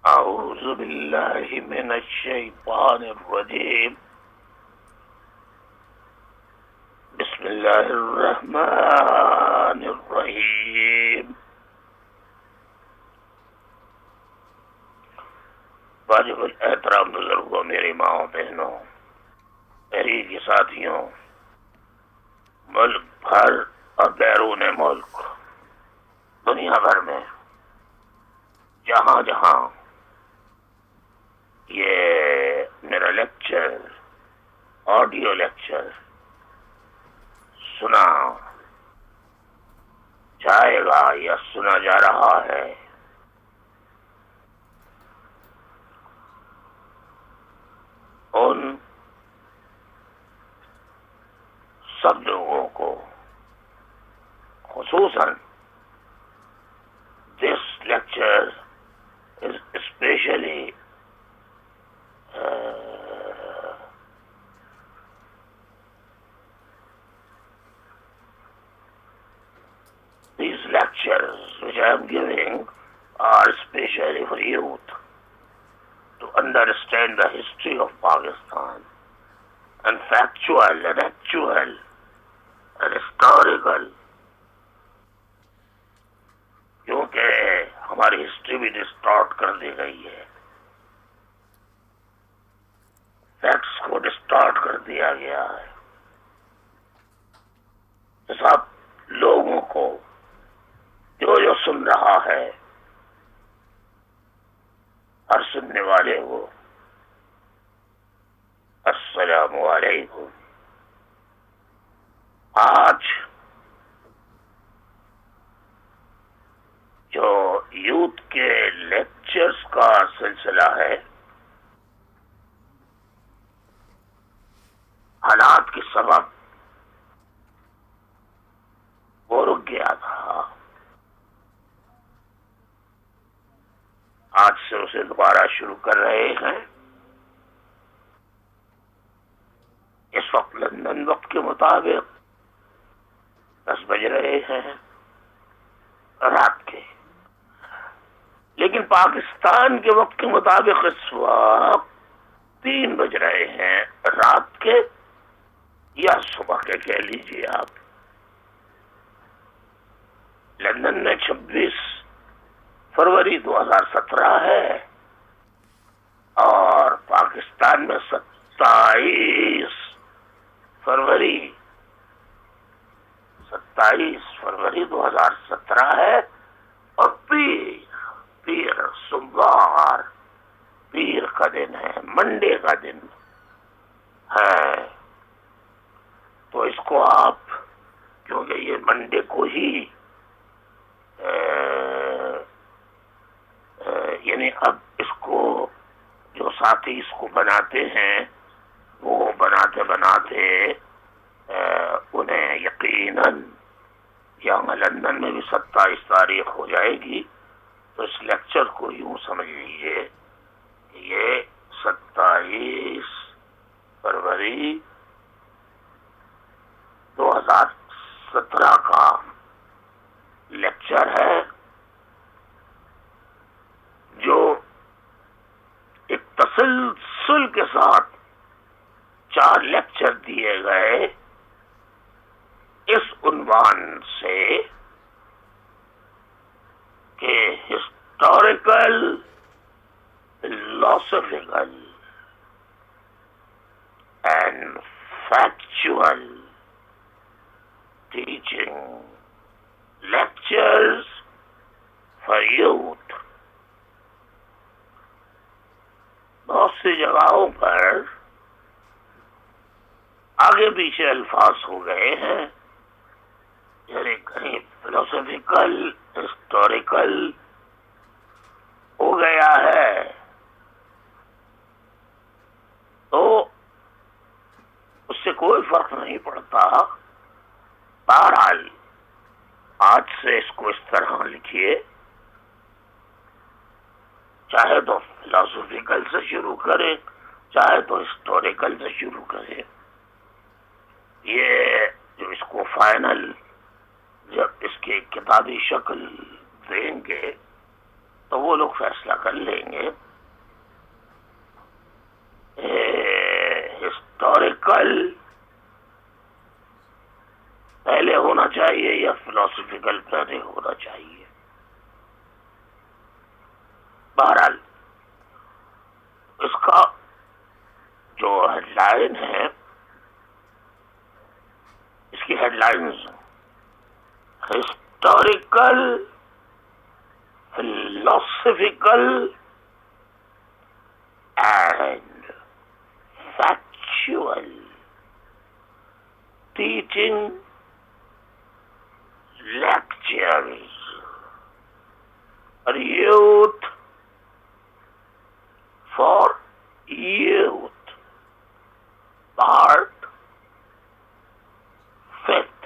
أعوذ بالله من الشيطان الرجيم. بسم الله الرحمن الرحيم. واجب الاحترام بزرگوں، میری ماں بہنوں، میری کے ساتھیوں، ملک بھر اور بیرون ملک، دنیا بھر میں جہاں جہاں یہ میرا لیکچر، آڈیو لیکچر سنا جائے گا یا سنا جا رہا ہے، ان سب لوگوں کو خصوصاً this lecture is especially these lectures which I am giving are especially for youth to understand the history of Pakistan and factual and actual and historical، کیونکہ ہماری ہسٹری بھی ڈسٹارٹ کر دی گئی ہے، فیکٹس کو ڈسٹارٹ کر دیا گیا ہے، تو سب لوگوں کو جو سن رہا ہے، ہر سننے والے کو السلام علیکم۔ آج جو یوتھ کے لیکچرز کا سلسلہ ہے، حالات کے سبب وہ رک گیا تھا، آج سے اسے دوبارہ شروع کر رہے ہیں۔ اس وقت لندن وقت کے مطابق 10 بج رہے ہیں رات کے، لیکن پاکستان کے وقت کے مطابق اس وقت 3 بج رہے ہیں رات کے یا صبح کے کہہ لیجیے آپ۔ لندن میں 26 فروری 2017 ہے اور پاکستان میں 27 فروری 2017 ہے، اور پیر سوموار، پیر کا دن ہے، منڈے کا دن ہے، تو اس کو آپ، کیونکہ یہ منڈے کو ہی یعنی اب اس کو جو ساتھی اس کو بناتے ہیں وہ بناتے انہیں یقیناً یہاں لندن میں بھی 27 تاریخ ہو جائے گی، تو اس لیکچر کو یوں سمجھ لیجیے کہ یہ 27 فروری 2017 کا لیکچر ہے، جو ایک تسلسل کے ساتھ 4 لیکچر دیے گئے اس عنوان سے کہ historical, philosophical and factual teaching lectures for youth. بہت سی جگہوں پر آگے پیچھے الفاظ ہو گئے ہیں، یعنی کہیں فلاسفیکل، ہسٹوریکل ہو گیا ہے، تو اس سے کوئی فرق نہیں پڑتا۔ بہرحال آج سے اس کو اس طرح لکھیے، چاہے تو فلاسفیکل سے شروع کریں، چاہے تو ہسٹوریکل سے شروع کریں۔ یہ جو اس کو فائنل جب اس کی کتابی شکل دیں گے تو وہ لوگ فیصلہ کر لیں گے ہسٹوریکل پہلے ہونا چاہیے یا فلاسفیکل پہلے ہونا چاہیے. بہرحال اس کا جو ہیڈ لائن ہے، اس کی head lines historical, philosophical and factual teaching lectures for youth, part 5th,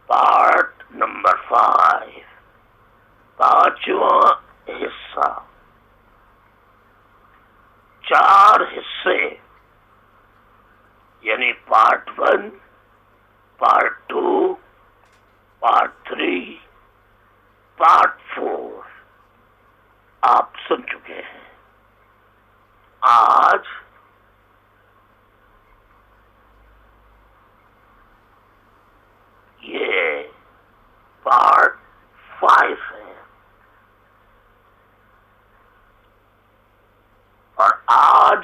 part number 5, پانچواں حصہ. 4 حصے یعنی پارٹ 1، پارٹ 2، پارٹ 3، پارٹ 4 آپ سن چکے ہیں. آج یہ پارٹ 5 ہے اور آج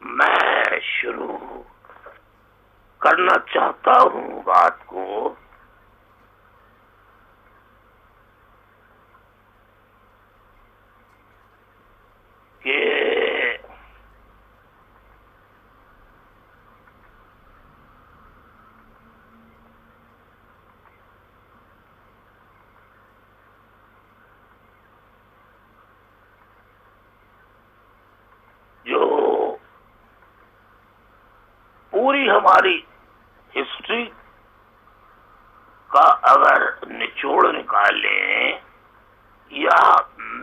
میں شروع کرنا چاہتا ہوں بات کو کہ جو پوری ہماری ہسٹری کا اگر نچوڑ نکالیں یا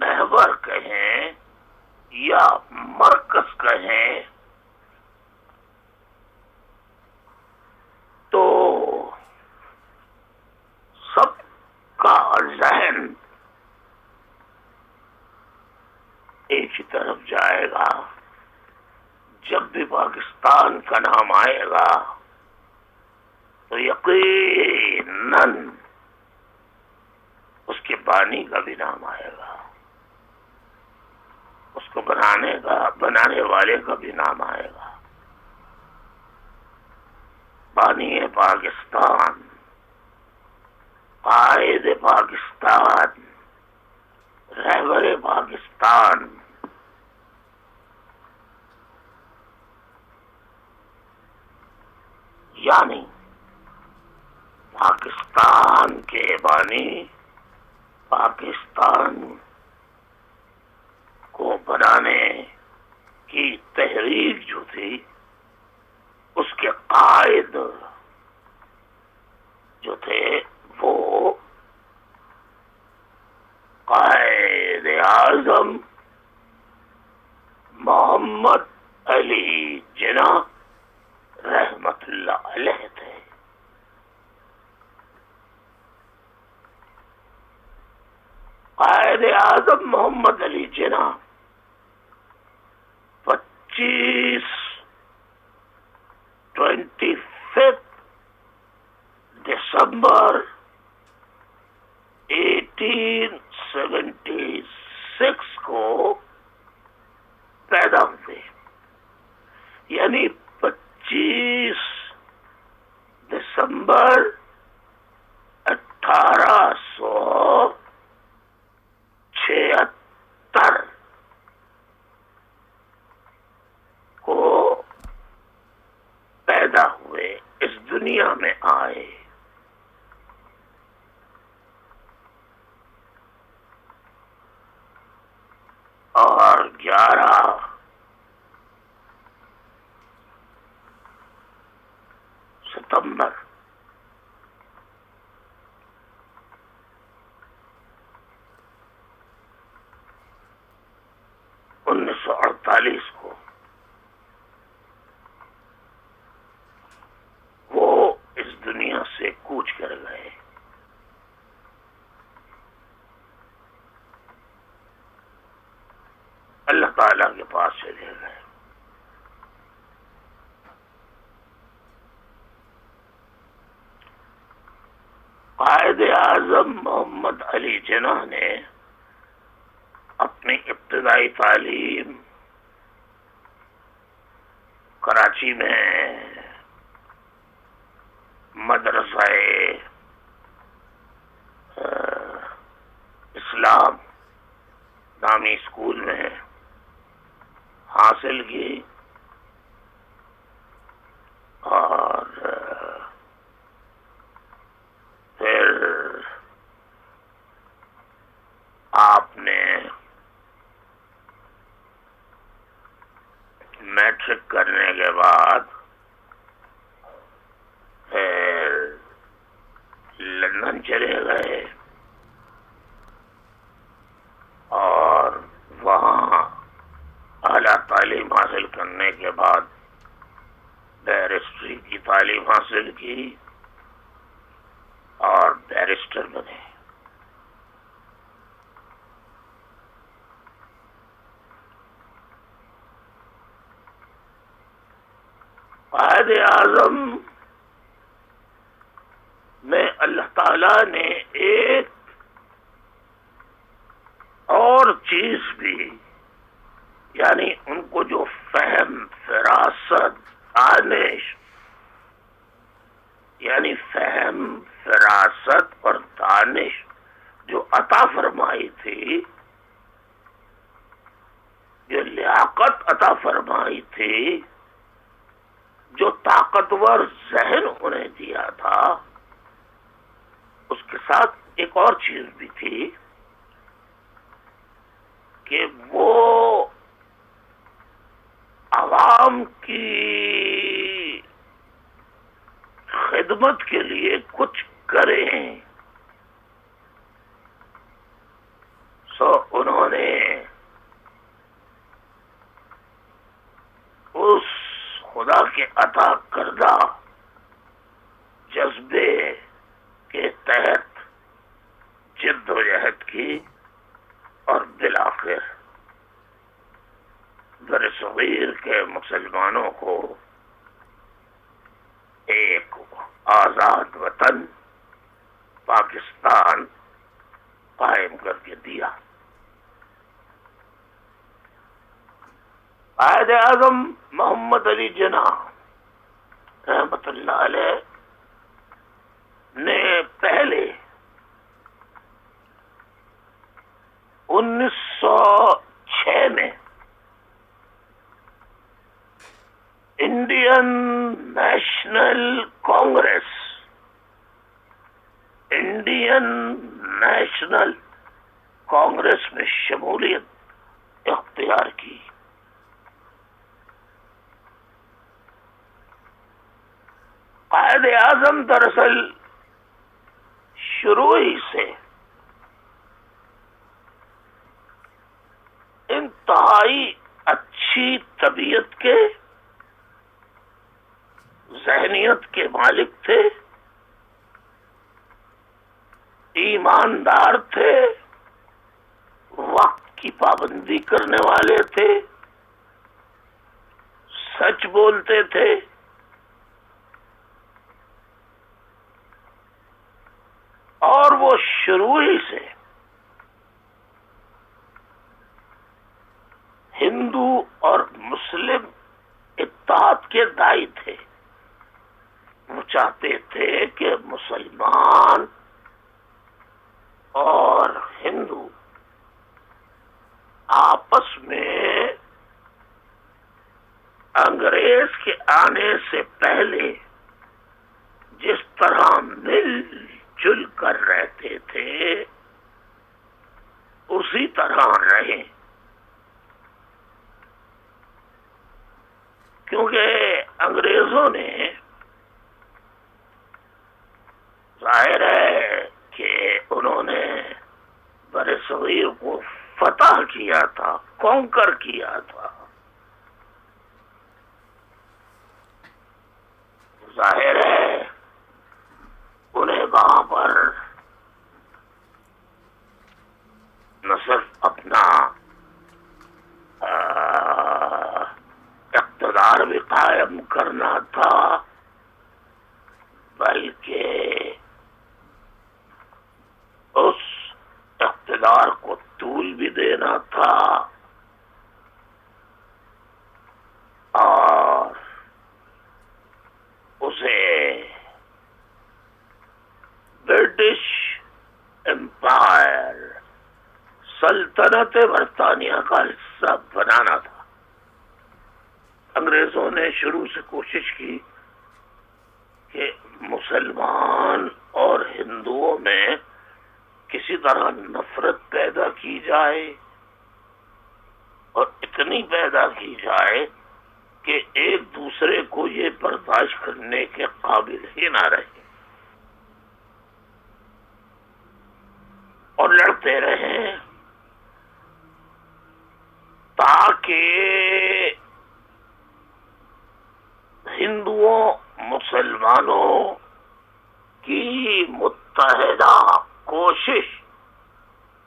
محور کہیں یا مرکز کہیں تو سب کا ذہن ایک ہی طرف جائے گا. جب بھی پاکستان کا نام آئے گا تو یقیناً اس کے بانی کا بھی نام آئے گا، اس کو بنانے والے کا بھی نام آئے گا. بانی پاکستان، قائد پاکستان، رہبر پاکستان، یعنی پاکستان کے بانی، پاکستان کو بنانے کی تحریک جو تھی اس کے قائد جو تھے وہ قائد اعظم محمد علی جناح رحمت اللہ علیہ تھے. قائد اعظم محمد علی جناح 25 دسمبر 1876 کو پیدا ہوئے، یعنی 25 دسمبر 1876 کو پیدا ہوئے، اس دنیا میں آئے. اور 11 ستمبر 1948 کو وہ اس دنیا سے کوچ کر گئے. قائد اعظم محمد علی جناح نے اپنی ابتدائی تعلیم کراچی میں مدرسہ اسلام نامی اسکول میں حاصل کی اور پھر آپ نے میٹرک کرنے کے بعد پھر لندن چلے گئے اور وہاں اعلیٰ تعلیم حاصل کرنے کے بعد بیرسٹری کی تعلیم حاصل کی اور بیرسٹر بنے. قائد اعظم میں اللہ تعالی نے ایک اور چیز بھی، یعنی ان کو جو فہم، فراست، دانش، یعنی فہم، فراست اور دانش جو عطا فرمائی تھی، جو لیاقت عطا فرمائی تھی، جو طاقتور ذہن انہیں دیا تھا، اس کے ساتھ ایک اور چیز بھی تھی کہ وہ عوام کی خدمت کے لیے کچھ کریں. انہوں نے اس خدا کے عطا کردہ جذبے کے تحت جد و جہد کی اور بالآخر برصغیر کے مسلمانوں کو ایک آزاد وطن پاکستان قائم کر کے دیا. قائد اعظم محمد علی جناح رحمت اللہ علیہ نے پہلے 1906 میں انڈین نیشنل کانگریس میں شمولیت اختیار کی. قائد اعظم دراصل شروع ہی سے انتہائی اچھی طبیعت کے، ذہنیت کے مالک تھے، ایماندار تھے، وقت کی پابندی کرنے والے تھے، سچ بولتے تھے، اور وہ شروع ہی سے ہندو اور مسلم اتحاد کے داعی تھے. وہ چاہتے تھے کہ مسلمان اور ہندو آپس میں انگریز کے آنے سے پہلے جس طرح مل جل کر رہتے تھے اسی طرح رہیں، کیونکہ انگریزوں نے ظاہر ہے کہ انہوں نے برصغیر کو فتح کیا تھا، کانکر کیا تھا. ظاہر ہے انہیں وہاں پر نہ صرف اپنا اقتدار بھی قائم کرنا تھا، بلکہ دینا تھا اور اسے برٹش امپائر سلطنت برطانیہ کا حصہ بنانا تھا. انگریزوں نے شروع سے کوشش کی کہ مسلمان اور ہندوؤں میں کسی طرح نفرت پیدا کی جائے اور اتنی پیدا کی جائے کہ ایک دوسرے کو یہ برداشت کرنے کے قابل ہی نہ رہے اور لڑتے رہیں تاکہ ہندوؤں مسلمانوں کی متحدہ کوشش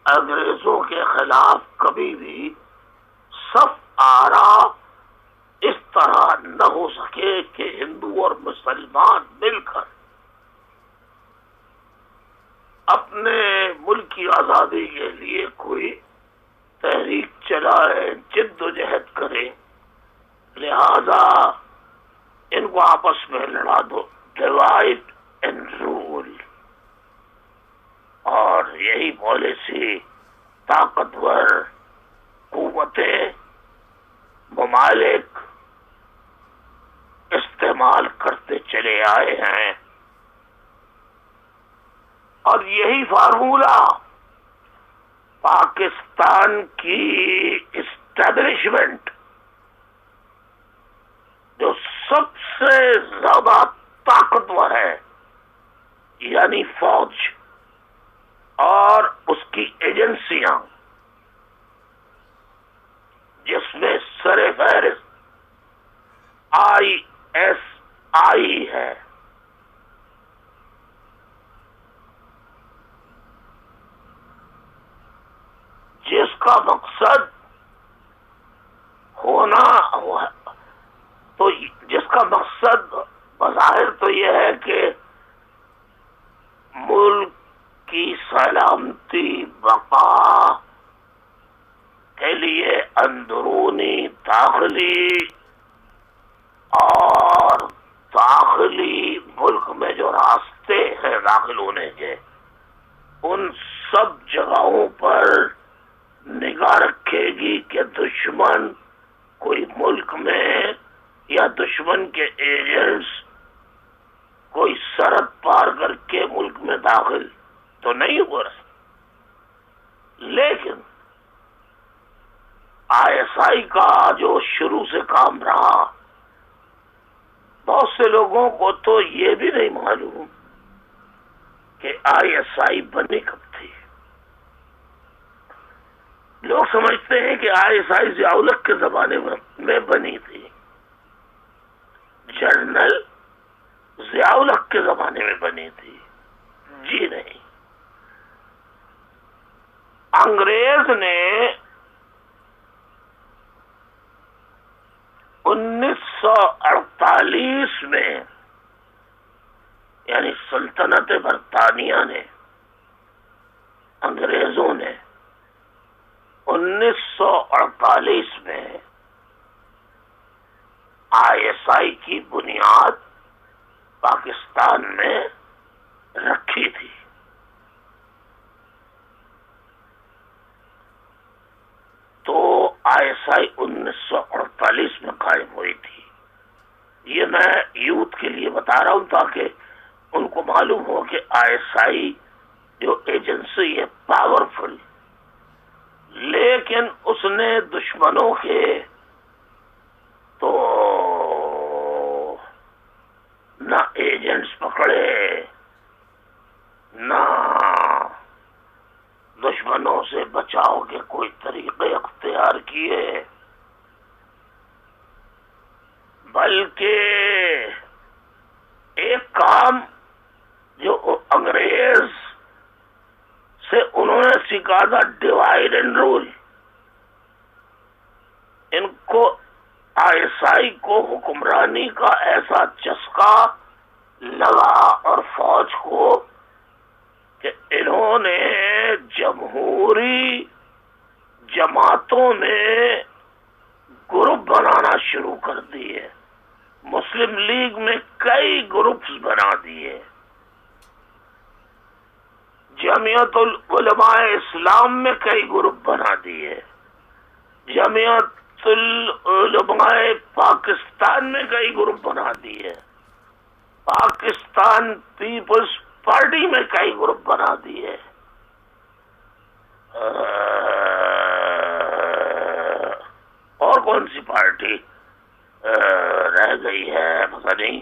انگریزوں کے خلاف کبھی بھی صف آرا اس طرح نہ ہو سکے کہ ہندو اور مسلمان مل کر اپنے ملک کی آزادی کے لیے کوئی تحریک چلائے، جد و جہد کرے. لہذا ان کو آپس میں لڑا دو، ڈیوائڈ اینڈ رول. اور یہی پالیسی طاقتور قوتیں ممالک استعمال کرتے چلے آئے ہیں. اور یہی فارمولہ پاکستان کی اسٹیبلشمنٹ جو سب سے زیادہ طاقتور ہے، یعنی فوج اور اس کی ایجنسیاں، جس میں سر فہرست ISI ہے، جس کا مقصد ہونا تو جس کا مقصد بظاہر تو یہ ہے کہ ملک کی سلامتی بقا کے لیے اندرونی داخلی اور داخلی ملک میں جو راستے ہیں داخل ہونے کے، ان سب جگہوں پر نگاہ رکھے گی کہ دشمن کوئی ملک میں یا دشمن کے ایجنٹس کوئی سرحد پار کر کے ملک میں داخل تو نہیں ہو رہے. لیکن ISI کا جو شروع سے کام رہا، بہت سے لوگوں کو تو یہ بھی نہیں معلوم کہ ISI بنی کب تھی. لوگ سمجھتے ہیں کہ ISI ضیاء الحق کے زمانے میں بنی تھی، جنرل ضیاء الحق کے زمانے میں بنی تھی. جی نہیں، انگریز نے 1948 میں، یعنی سلطنت برطانیہ نے، انگریزوں نے 1948 میں ISI کی بنیاد پاکستان میں رکھی تھی. تو ISI 1948 میں قائم ہوئی تھی. یہ میں یوتھ کے لیے بتا رہا ہوں تاکہ ان کو معلوم ہو کہ ISI جو ایجنسی ہے پاورفل، لیکن اس نے دشمنوں کے تو نہ ایجنٹس پکڑے، نہ دشمنوں سے بچاؤ کے کوئی طریقے اختیار کیے، بلکہ ایک کام جو انگریز سے انہوں نے سکھا تھا، ڈیوائڈ اینڈ رول. ان کو ISI کو حکمرانی کا ایسا چسکا لگا اور فوج کو کہ انہوں نے جماعتوں میں گروپ بنانا شروع کر دیے. مسلم لیگ میں کئی گروپس بنا دیے. جمعیت العلماء اسلام میں کئی گروپ بنا دیے. جمعیت العلماء پاکستان میں کئی گروپ بنا دیے. پاکستان پیپلز پارٹی میں کئی گروپ بنا دیے. اور کون سی پارٹی رہ گئی ہے پتہ نہیں.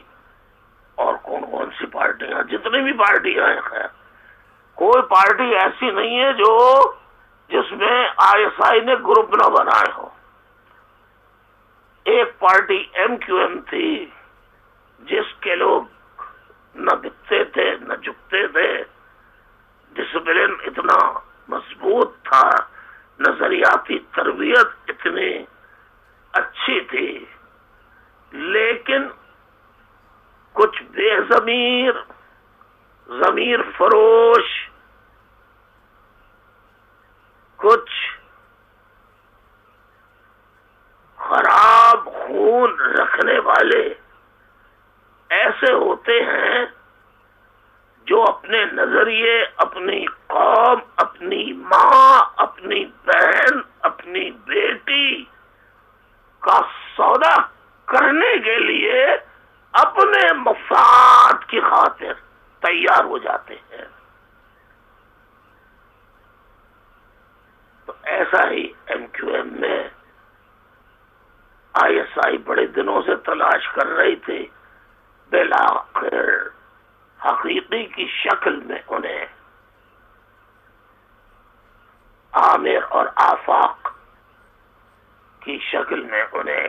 اور کون سی پارٹیاں، جتنی بھی پارٹیاں ہیں، خیر کوئی پارٹی ایسی نہیں ہے جس میں آئی ایس آئی نے گروپ نہ بنائے ہو. ایک پارٹی ایم کیو ایم تھی جس کے لوگ نہ بکتے تھے نہ جھکتے تھے. ڈسپلن اتنا مضبوط تھا، نظریاتی تربیت اتنی اچھی تھی، لیکن کچھ بے ضمیر فروش، کچھ خراب خون رکھنے والے ایسے ہوتے ہیں جو اپنے نظریے، اپنی قوم، اپنی ماں، اپنی بہن، اپنی بیٹی کا سودا کرنے کے لیے اپنے مفاد کی خاطر تیار ہو جاتے ہیں. تو ایسا ہی ایم کیو ایم میں آئی ایس آئی بڑے دنوں سے تلاش کر رہی تھی. بالآخر حقیقی کی شکل میں انہیں عامر اور آفاق کی شکل میں انہیں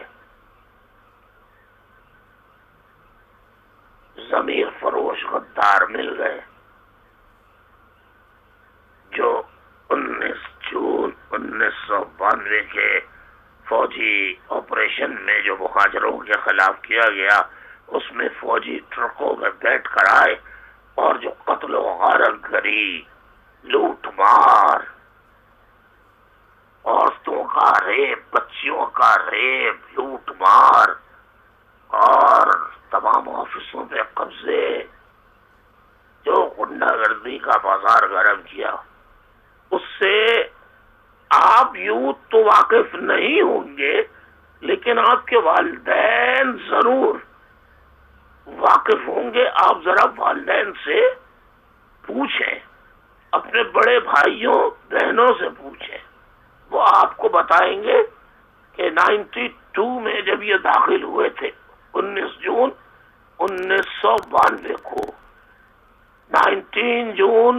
ضمیر فروش غدار مل گئے جو 19 جون 1992 کے فوجی آپریشن میں جو مہاجروں کے خلاف کیا گیا، اس میں فوجی ٹرکوں میں بیٹھ کر آئے اور جو قتل و غارت گری، لوٹ مار، عورتوں کا ریپ، بچیوں کا ریپ، لوٹ مار اور تمام آفسوں پہ قبضے، جو غنڈہ گردی کا بازار گرم کیا، اس سے آپ یوں تو واقف نہیں ہوں گے، لیکن آپ کے والدین ضرور واقف ہوں گے. آپ ذرا والدین سے پوچھیں، اپنے بڑے بھائیوں بہنوں سے پوچھیں، وہ آپ کو بتائیں گے کہ 92 میں جب یہ داخل ہوئے تھے 19 جون 1992 کو، 19 جون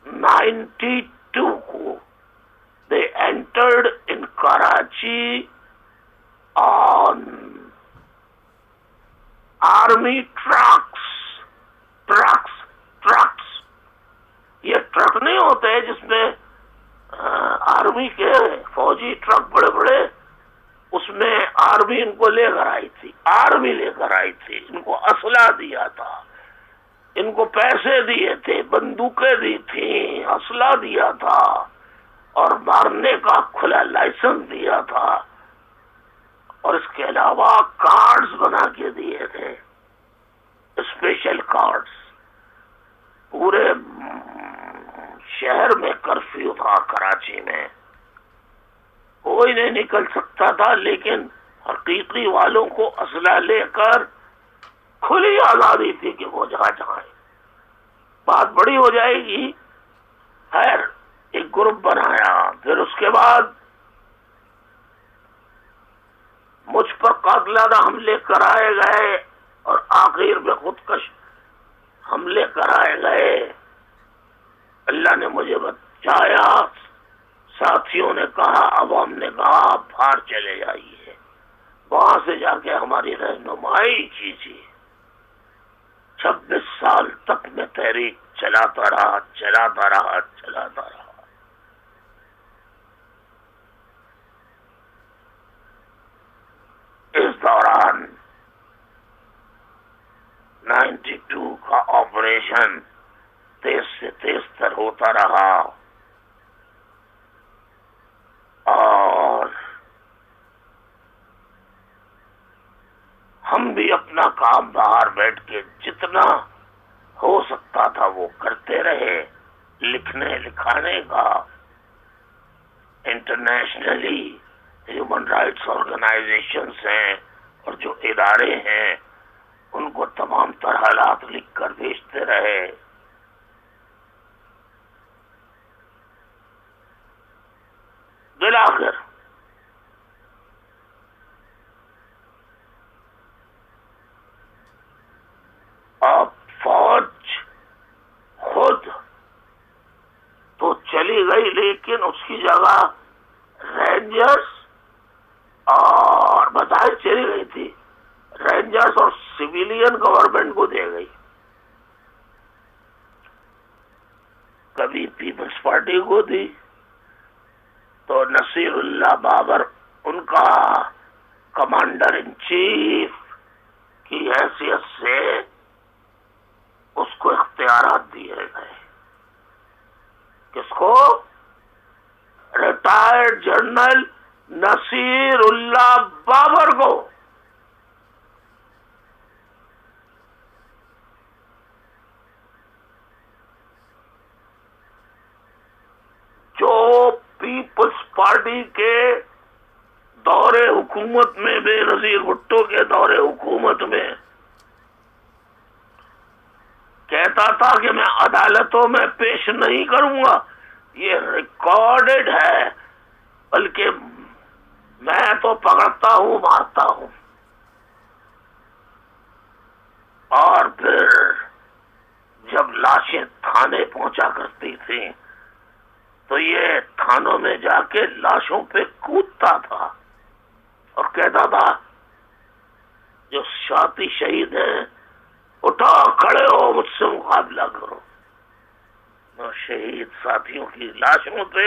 92 کو they entered in Karachi on army trucks. یہ ٹرک نہیں ہوتے جس میں آرمی کے فوجی ٹرک بڑے بڑے، اس میں آرمی ان کو لے کر آئی تھی، آرمی لے کر آئی تھی، ان کو اسلحہ دیا تھا، ان کو پیسے دیے تھے، بندوقیں دی تھیں، اسلحہ دیا تھا اور مارنے کا کھلا لائسنس دیا تھا، اور اس کے علاوہ کارڈز بنا کے دیے تھے، اسپیشل کارڈز. پورے شہر میں کرفیو تھا، کراچی میں کوئی نہیں نکل سکتا تھا، لیکن حقیقی والوں کو اسلحہ لے کر کھلی آزادی تھی کہ وہ جہاں جائیں. بات بڑی ہو جائے گی. خیر ایک گروپ بنایا، پھر اس کے بعد مجھ پر قاتلانہ حملے کرائے گئے اور آخر میں خودکش حملے کرائے گئے. اللہ نے مجھے بچایا. ساتھیوں نے کہا، عوام نے کہا آپ باہر چلے جائیے، وہاں سے جا کے ہماری رہنمائی کیجیے. 26 سال تک میں تحریک چلاتا رہا. اس دوران 92 کا آپریشن تیز سے تیز تر ہوتا رہا اور اپنا کام باہر بیٹھ کے جتنا ہو سکتا تھا وہ کرتے رہے. لکھنے لکھانے کا انٹرنیشنلی ہیومن رائٹس آرگنائزیشنز ہیں اور جو ادارے ہیں ان کو تمام تر حالات لکھ کر بھیجتے رہے. بالآخر اب فوج خود تو چلی گئی لیکن اس کی جگہ رینجرز اور بظاہر چلی گئی تھی رینجرز اور سویلین گورنمنٹ کو دے گئی. کبھی پیپلز پارٹی کو دی تو نصیر اللہ بابر ان کا کمانڈر ان چیف کی حیثیت سے اس کو اختیارات دیے گئے. کس کو؟ ریٹائرڈ جنرل نصیر اللہ بابر کو. جو پیپلز پارٹی کے دور حکومت میں بے نظیر بھٹو کے دور حکومت میں کہتا تھا کہ میں عدالتوں میں پیش نہیں کروں گا، یہ ریکارڈڈ ہے، بلکہ میں تو پکڑتا ہوں مارتا ہوں. اور پھر جب لاشیں تھانے پہنچا کرتی تھیں تو یہ تھانوں میں جا کے لاشوں پہ کودتا تھا اور کہتا تھا جو ساتھی شہید ہیں اٹھو کھڑے ہو مجھ سے مقابلہ کرو. شہید ساتھیوں کی لاشوں پہ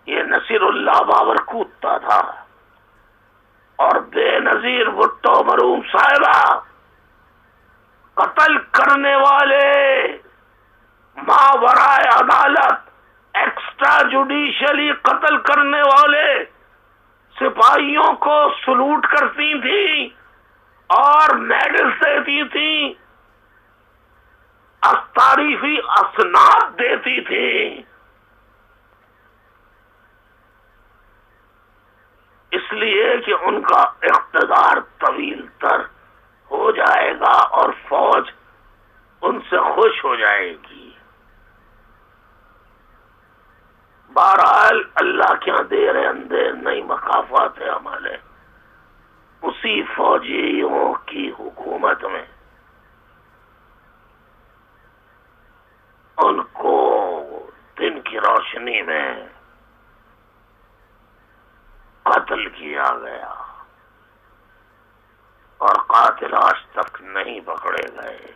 یہ نصیر اللہ بابر کودتا تھا اور بے نظیر بھٹو مرحوم صاحبہ قتل کرنے والے ماورائے عدالت ایکسٹرا جوڈیشلی قتل کرنے والے سپاہیوں کو سلوٹ کرتی تھی اور میڈل دیتی تھی، تعریفی اسناد دیتی تھی. اس لیے کہ ان کا اقتدار طویل تر ہو جائے گا اور فوج ان سے خوش ہو جائے گی. بہرحال اللہ کیا دیر اندھیر نئی مقافات ہے ہمارے. اسی فوجیوں کی حکومت میں ان کو دن کی روشنی میں قتل کیا گیا اور قاتل آج تک نہیں پکڑے گئے.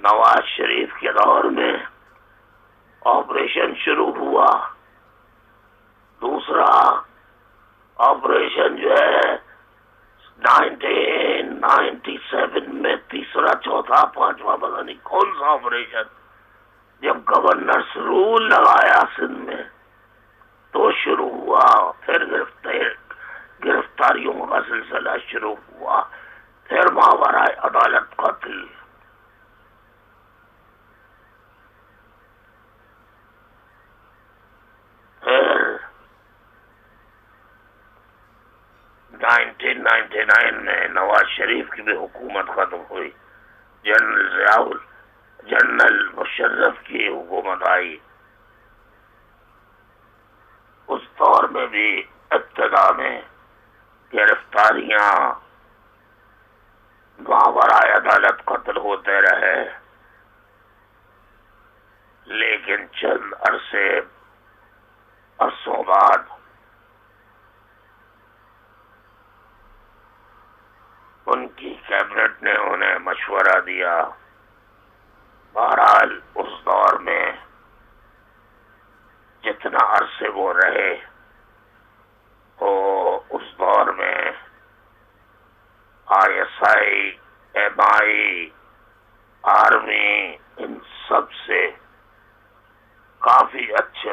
نواز شریف کے دور میں آپریشن شروع ہوا. دوسرا آپریشن جو ہے 1997 میں تیسرا چوتھا پانچواں پتہ نہیں کون سا آپریشن جب گورنرس رول لگایا سندھ میں تو شروع ہوا. پھر گرفتاریوں کا سلسلہ شروع ہوا. پھر ماورائے عدالت قتل. پھر 1999 میں نواز شریف کی بھی حکومت ختم ہوئی. جنرل مشرف کی حکومت آئی. اس دور میں بھی ابتدا میں گرفتاریاں ماورائے عدالت قتل ہوتے رہے، لیکن چند عرصوں بعد ان کی کیبنٹ نے انہیں مشورہ دیا. بہرحال اس دور میں جتنا عرصے وہ رہے اس دور میں ISI MI آرمی ان سب سے کافی اچھے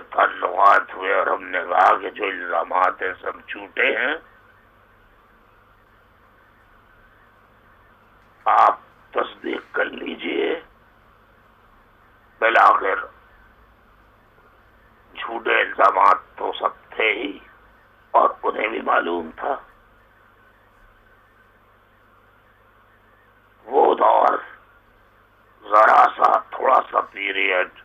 ہم نے کہا کہ جو الزامات ہیں سب جھوٹے ہیں، آپ تصدیق کر لیجئے۔ بالآخر جھوٹے الزامات تو سب تھے ہی اور انہیں بھی معلوم تھا۔ وہ دور ذرا سا تھوڑا سا پیریڈ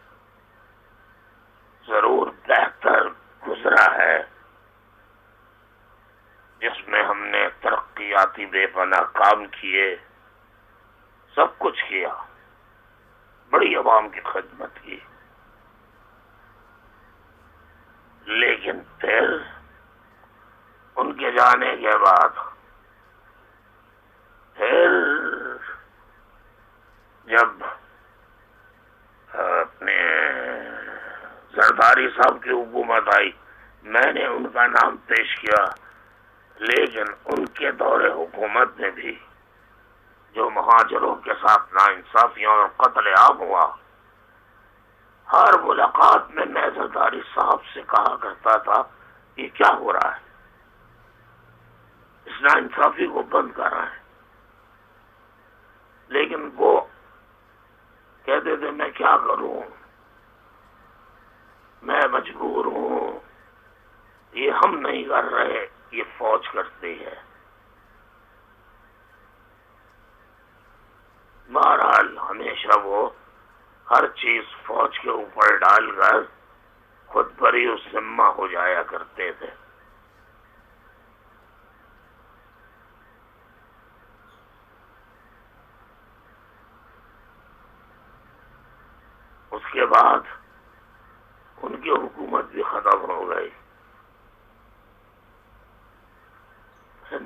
ضرور بہتر گزرا ہے، جس میں ہم نے ترقیاتی بے پناہ کام کیے، سب کچھ کیا، بڑی عوام کی خدمت کی، لیکن پھر ان کے جانے کے بعد پھر جب اپنے زرداری صاحب کی حکومت آئی، میں نے ان کا نام پیش کیا، لیکن ان کے دور حکومت میں بھی جو مہاجروں کے ساتھ ناانصافیاں اور قتل عام ہوا، ہر ملاقات میں زرداری صاحب سے کہا کرتا تھا یہ کیا ہو رہا ہے، اس ناانصافی کو بند کر رہا ہے، لیکن وہ کہتے تھے میں کیا کروں، میں مجبور ہوں، یہ ہم نہیں کر رہے، یہ فوج کرتی ہے۔ بہرحال ہمیشہ وہ ہر چیز فوج کے اوپر ڈال کر خود بری و ذمہ ہو جایا کرتے تھے۔ اس کے بعد ان کی حکومت بھی ختم ہو گئی،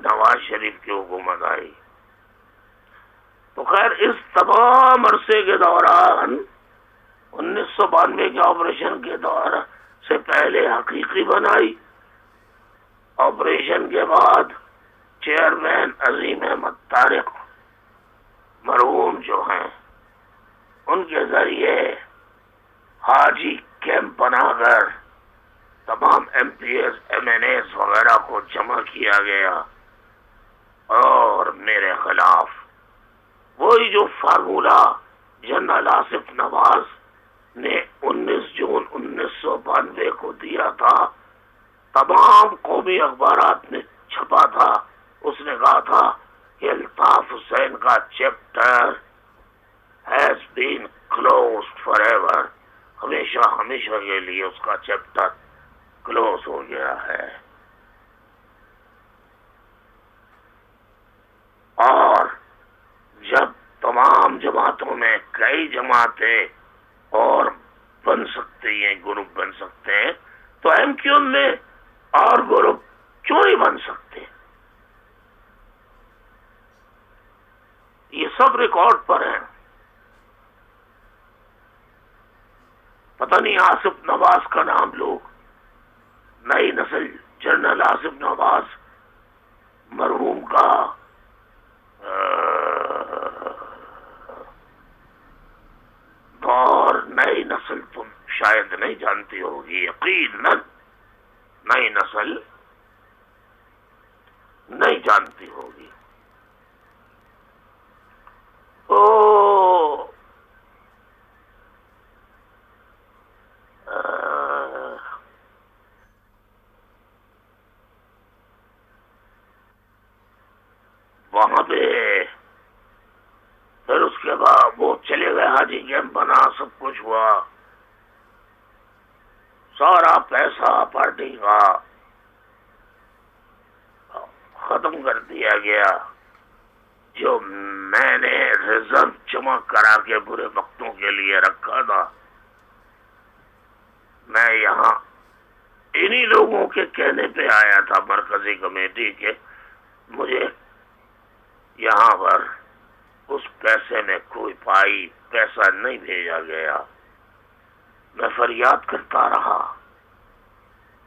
نواز شریف کی حکومت آئی۔ تو خیر اس تمام عرصے کے دوران 1992 کے آپریشن کے دور سے پہلے حقیقی بنائی، آپریشن کے بعد چیئرمین عظیم احمد طارق مرحوم جو ہیں ان کے ذریعے حاجی کیمپ بنا کر تمام M P S M N S وغیرہ کو جمع کیا گیا، اور میرے خلاف وہی جو فارمولہ جنرل آصف نواز نے 19 جون 1992 کو دیا تھا، تمام قومی اخبارات نے چھپا تھا، اس نے کہا تھا کہ الطاف حسین کا chapter has been closed for ever, ہمیشہ ہمیشہ کے لیے اس کا چیپٹر کلوز ہو گیا ہے۔ اور جب تمام جماعتوں میں کئی جماعتیں اور بن سکتے ہیں، گروپ بن سکتے ہیں، تو ایم کیو ایم میں اور گروپ کیوں نہیں بن سکتے؟ یہ سب ریکارڈ پر ہیں۔ پتہ نہیں آصف نواز کا نام لوگ، نئی نسل جنرل آصف نواز مرحوم کا دور نئی نسل تم شاید نہیں جانتی ہوگی، یقیناً نئی نسل نہیں جانتی ہوگی۔ تو وہاں پہ پھر اس کے بعد وہ چلے گئے، حاجی کیمپ بنا، سب کچھ ہوا، سارا پیسہ پارٹی کا ختم کر دیا گیا، جو میں نے ریزرو جمع کرا کے برے وقتوں کے لیے رکھا تھا۔ میں یہاں انہی لوگوں کے کہنے پہ آیا تھا مرکزی کمیٹی کے، مجھے یہاں پر اس پیسے میں کوئی پائی پیسہ نہیں بھیجا گیا۔ میں فریاد کرتا رہا،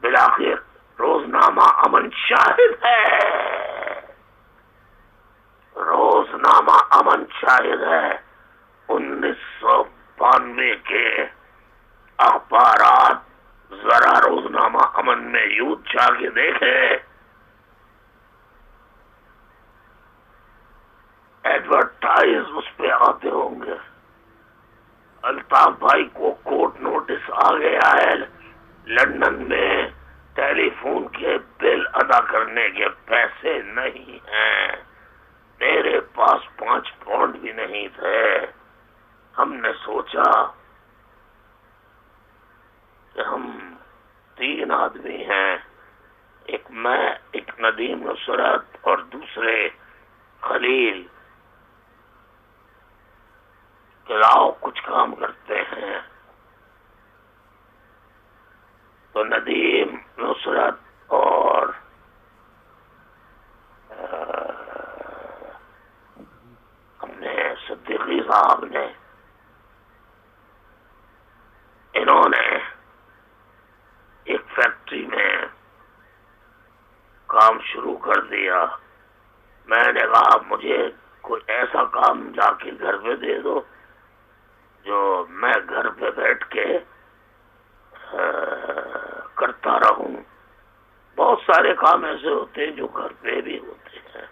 بالآخر روزنامہ امن شاہد ہے، روزنامہ امن شاہد ہے، 1992 کے اخبارات ذرا روزنامہ امن میں یوتھ چھا کے دیکھیں، ایڈورٹائز اس پہ آتے ہوں گے، الطاف بھائی کو کورٹ نوٹس آ گیا ہے، لندن میں ٹیلی فون کے بل ادا کرنے کے پیسے نہیں ہیں، میرے پاس 5 پاؤنڈ بھی نہیں تھے۔ ہم نے سوچا کہ ہم 3 آدمی ہیں، ایک میں، ایک ندیم نصرت اور دوسرے خلیل، کہ لاؤ کچھ کام کرتے ہیں۔ تو ندیم نصرت اور اپنے صدیقی صاحب نے، انہوں نے ایک فیکٹری میں کام شروع کر دیا۔ میں نے کہا مجھے کوئی ایسا کام جا کے گھر پہ دے دو جو میں گھر پہ بیٹھ کے کرتا رہوں۔ بہت سارے کام ایسے ہوتے ہیں جو گھر پہ بھی ہوتے ہیں،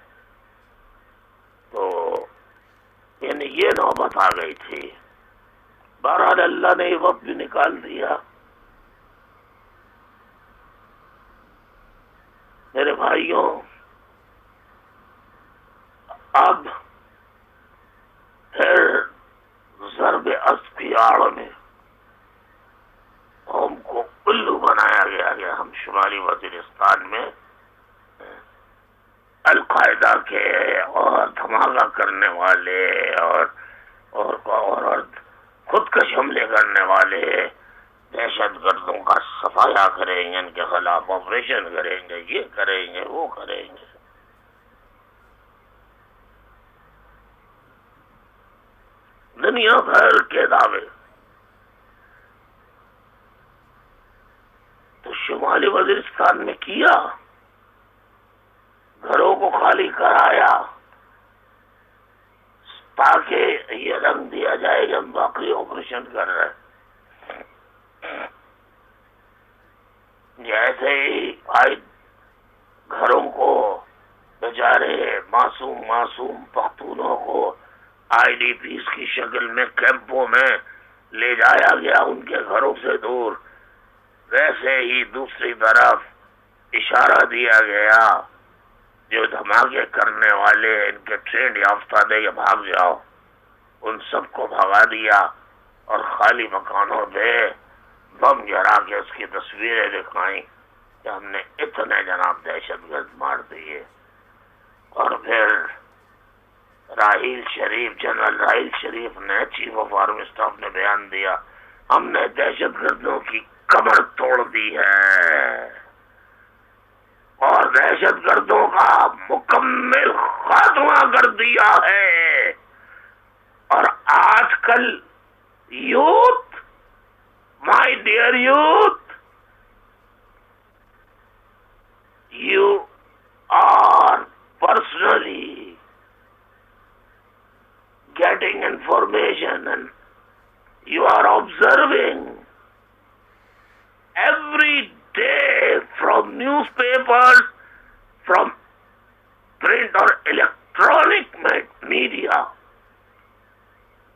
تو یعنی یہ نوبت آ گئی تھی۔ بہرحال اللہ نے یہ وقت بھی نکال دیا۔ میرے بھائیوں، اب پھر ضرب اسب کی آڑ میں قوم کو الو بنایا گیا کہ ہم شمالی وزیرستان میں القاعدہ کے اور دھماکہ کرنے والے اور خودکش حملے کرنے والے دہشت گردوں کا صفایا کریں گے، ان کے خلاف آپریشن کریں گے، یہ کریں گے، وہ کریں گے۔ دنیا بھر کے دعوے، تو شمالی وزیرستان میں کیا، گھروں کو خالی کرایا تاکہ یہ رنگ دیا جائے کہ ہم باقی آپریشن کر رہے ہیں۔ جیسے ہی آئی گھروں کو بیچارے معصوم پختونوں کو آئی ڈی پیز کی شکل میں کیمپوں میں لے جایا گیا ان کے گھروں سے دور، ویسے ہی دوسری طرف اشارہ دیا گیا جو دھماکے کرنے والے ان کے ٹرینڈ یافتہ دے کے بھاگ جاؤ، ان سب کو بھگا دیا اور خالی مکانوں پہ بم گرا کے اس کی تصویریں دکھائیں کہ ہم نے اتنے جناب دہشت گرد مار دیے۔ اور پھر جنرل راحیل شریف نے، چیف آف آرمی اسٹاف نے بیان دیا، ہم نے دہشت گردوں کی کمر توڑ دی ہے اور دہشت گردوں کا مکمل خاتمہ کر دیا ہے۔ اور آج کل youth, my dear youth, you are personally getting information and you are observing every day from newspapers, from print or electronic media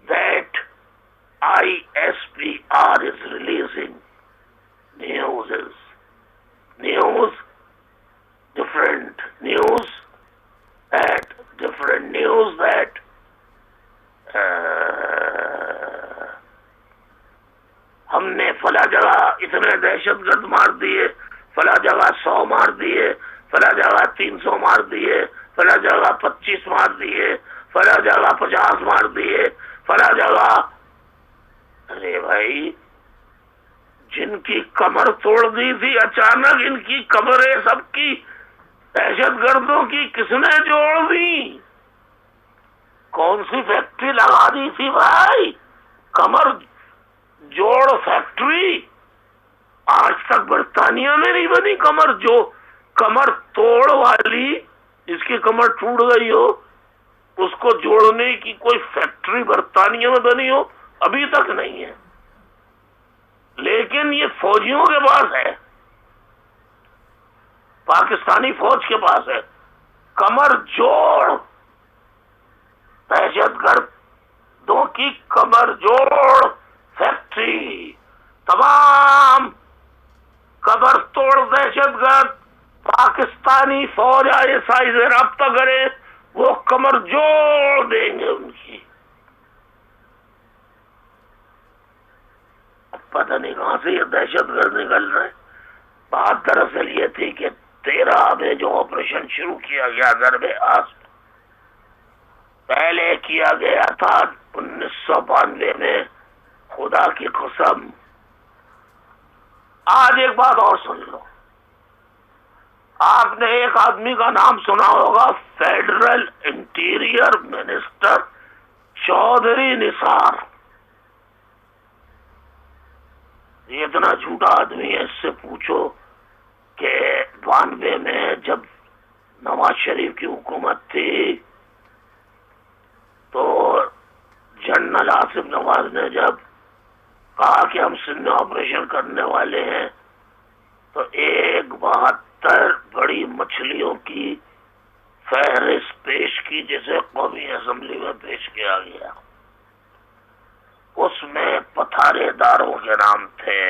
that ISPR is releasing different news that ہم نے فلاں جگہ اتنے دہشت گرد مار دیے، فلاں جگہ 100 مار دیے، فلاں جگہ 300 مار دیے، فلاں جگہ 25 مار دیے، فلاں جگہ 50 مار دیے، فلاں جگہ۔ ارے بھائی، جن کی کمر توڑ دی تھی اچانک ان کی کمریں سب کی دہشت گردوں کی کس نے جوڑ دی؟ کون سی فیکٹری لگا دی تھی بھائی؟ کمر جوڑ فیکٹری آج تک برطانیہ میں نہیں بنی۔ کمر توڑ والی، جس کی کمر ٹوٹ گئی ہو اس کو جوڑنے کی کوئی فیکٹری برطانیہ میں بنی ہو ابھی تک نہیں ہے۔ لیکن لیکن یہ فوجیوں کے پاس ہے، پاکستانی فوج کے پاس ہے کمر جوڑ دہشت گردوں کی کمر جوڑ فیکٹری، تمام کمر توڑ دہشت گرد پاکستانی فوج ISI سے رابطہ کرے، وہ کمر جوڑ دیں گے ان کی۔ پتہ نہیں کہاں سے یہ دہشت گرد نکل رہے۔ بات دراصل یہ تھی کہ 13 میں جو آپریشن شروع کیا گیا ضرب اسب، پہلے کیا گیا تھا 1992 میں، خدا کی قسم۔ آج ایک بات اور سن لو، آپ نے ایک آدمی کا نام سنا ہوگا، فیڈرل انٹیریئر منسٹر چودھری نثار۔ یہ اتنا جھوٹا آدمی ہے، اس سے پوچھو کہ 92 میں جب نواز شریف کی حکومت تھی تو جنرل آصف نواز نے جب کہا کہ ہم سندھ میں آپریشن کرنے والے ہیں تو 72 بڑی مچھلیوں کی فہرست پیش کی، جسے قومی اسمبلی میں پیش کیا گیا۔ اس میں پتھارے داروں کے نام تھے،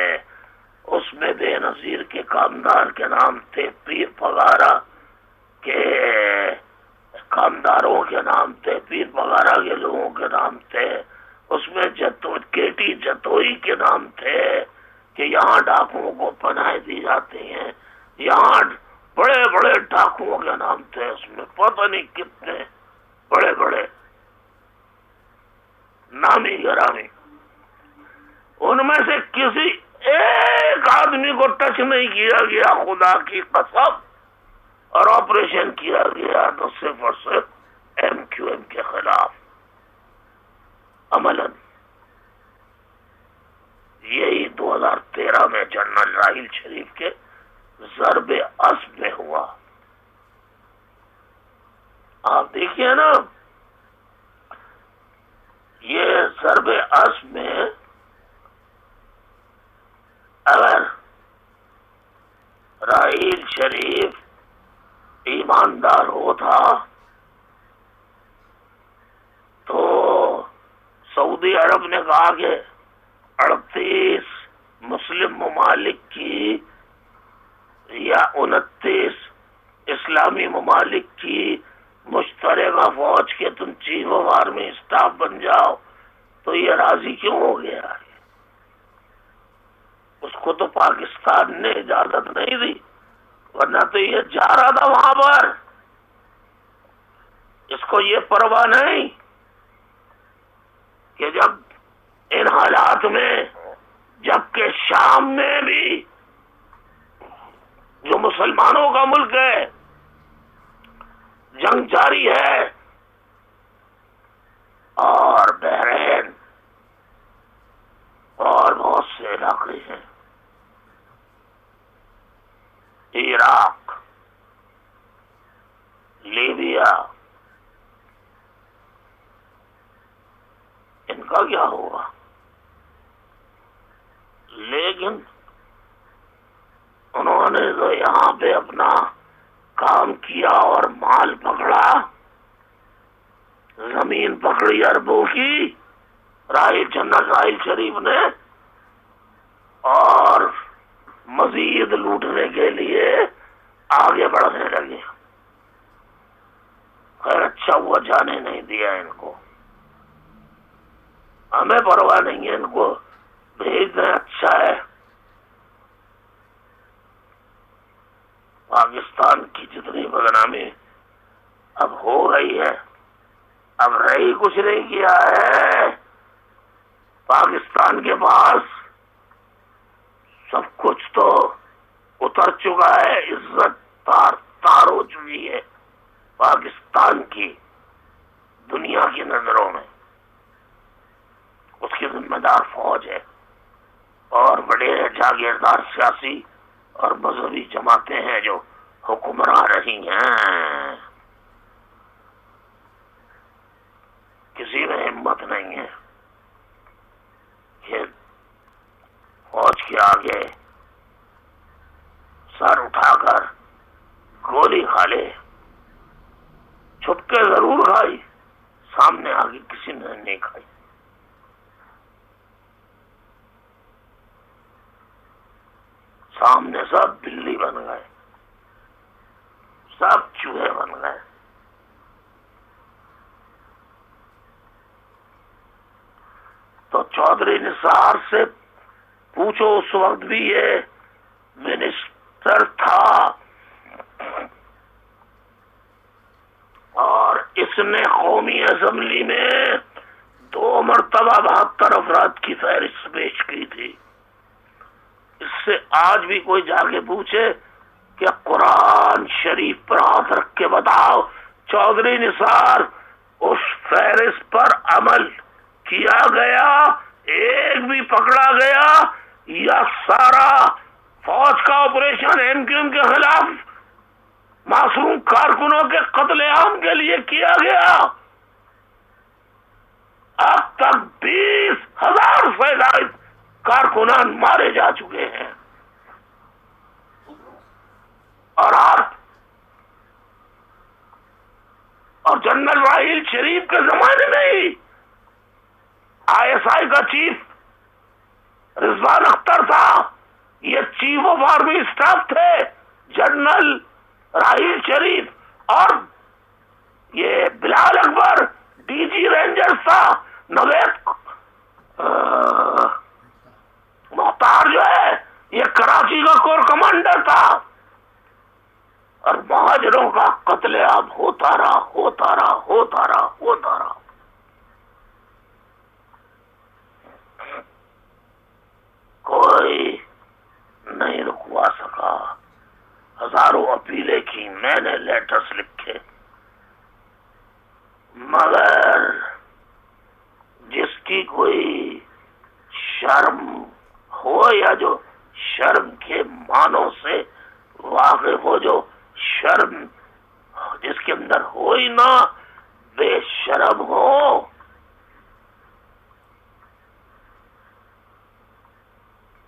اس میں بے نظیر کے کامدار کے نام تھے، پیر پگارا کے کامداروں کے نام تھے، پیر پگارا کے لوگوں کے نام تھے، اس میں کیٹی جتوئی کے نام تھے کہ یہاں ڈاکوؤں کو پناہ دی جاتی ہیں، یہاں بڑے بڑے ڈاکوؤں کے نام تھے، اس میں پتہ نہیں کتنے بڑے بڑے نامی گرامی۔ ان میں سے کسی ایک آدمی کو ٹچ نہیں کیا گیا، خدا کی قسم، اور آپریشن کیا گیا تو صرف اور صرف MQM کے خلاف عملاً۔ یہی 2013 میں جنرل راحیل شریف کے ضرب اسب میں ہوا۔ آپ دیکھیے نا، یہ ضرب اسب میں اگر راحیل شریف ایماندار ہوتا تو سعودی عرب نے کہا کہ 38 مسلم ممالک کی یا 29 اسلامی ممالک کی مشترکہ فوج کے تم چیف آف آرمی اسٹاف بن جاؤ، تو یہ راضی کیوں ہو گیا؟ اس کو تو پاکستان نے اجازت نہیں دی، ورنہ تو یہ جا رہا تھا وہاں پر۔ اس کو یہ پرواہ نہیں کہ جب ان حالات میں، جبکہ شام میں بھی جو مسلمانوں کا ملک ہے جنگ جاری ہے، اور بحرین اور بہت سے علاقے ہیں، عراق، لیبیا، ان کا کیا ہوا؟ لیکن انہوں نے تو یہاں پہ اپنا کام کیا اور مال پکڑا، زمین پکڑی اربوں کی جنرل راحیل شریف نے، اور مزید لوٹنے کے لیے آگے بڑھنے لگے۔ خیر اچھا ہوا جانے نہیں دیا ان کو، ہمیں پرواہ نہیں ہے، ان کو بھیج دیں، اچھا ہے۔ پاکستان کی جتنی بدنامی اب ہو گئی ہے، اب رہی کچھ نہیں کیا ہے، پاکستان کے پاس سب کچھ تو اتر چکا ہے، عزت تار ہو چکی ہے پاکستان کی دنیا کی نظروں میں۔ اس کی ذمہ دار فوج ہے اور بڑے جاگیردار سیاسی اور مذہبی جماعتیں ہیں جو حکمراں رہی ہیں۔ کسی میں ہمت نہیں ہے کہ فوج کے لے. چھپ کے ضرور کھائی, سامنے آگے کسی نے نہیں کھائی. سامنے سب بلی بن گئے, سب چوہے بن گئے. تو چودھری نثار سے پوچھو, اس وقت بھی یہ منسٹر تھا اور اس نے قومی اسمبلی میں 2 مرتبہ 72 افراد کی فہرست پیش کی تھی. اس سے آج بھی کوئی جا کے پوچھے کہ قرآن شریف پر ہاتھ رکھ کے بتاؤ, چودھری نثار اس فہرست پر عمل کیا گیا, ایک بھی پکڑا گیا, یا سارا فوج کا آپریشن MQM کے خلاف معصوم کارکنوں کے قتل عام کے لیے کیا گیا؟ اب تک 20,000 سے زائد کارکنان مارے جا چکے ہیں. اور جنرل راحیل شریف کے زمانے میں ہی ISI کا چیف رضوان اختر تھا, یہ چیف آف آرمی اسٹاف تھے جنرل راحیل شریف, اور یہ بلال اکبر DG رینجرز تھا. نوید مختار جو ہے یہ کراچی کا کور کمانڈر تھا, اور مہاجروں کا قتل عام ہوتا رہا ہوتا رہا ہوتا رہا ہوتا رہا. کوئی نہیں رکوا سکا. ہزاروں اپیلیں کی میں نے, لیٹرز لکھے, مگر جس کی کوئی شرم ہو یا جو شرم کے معنوں سے واقف ہو, جو شرم جس کے اندر ہو ہی نہ, بے شرم ہو,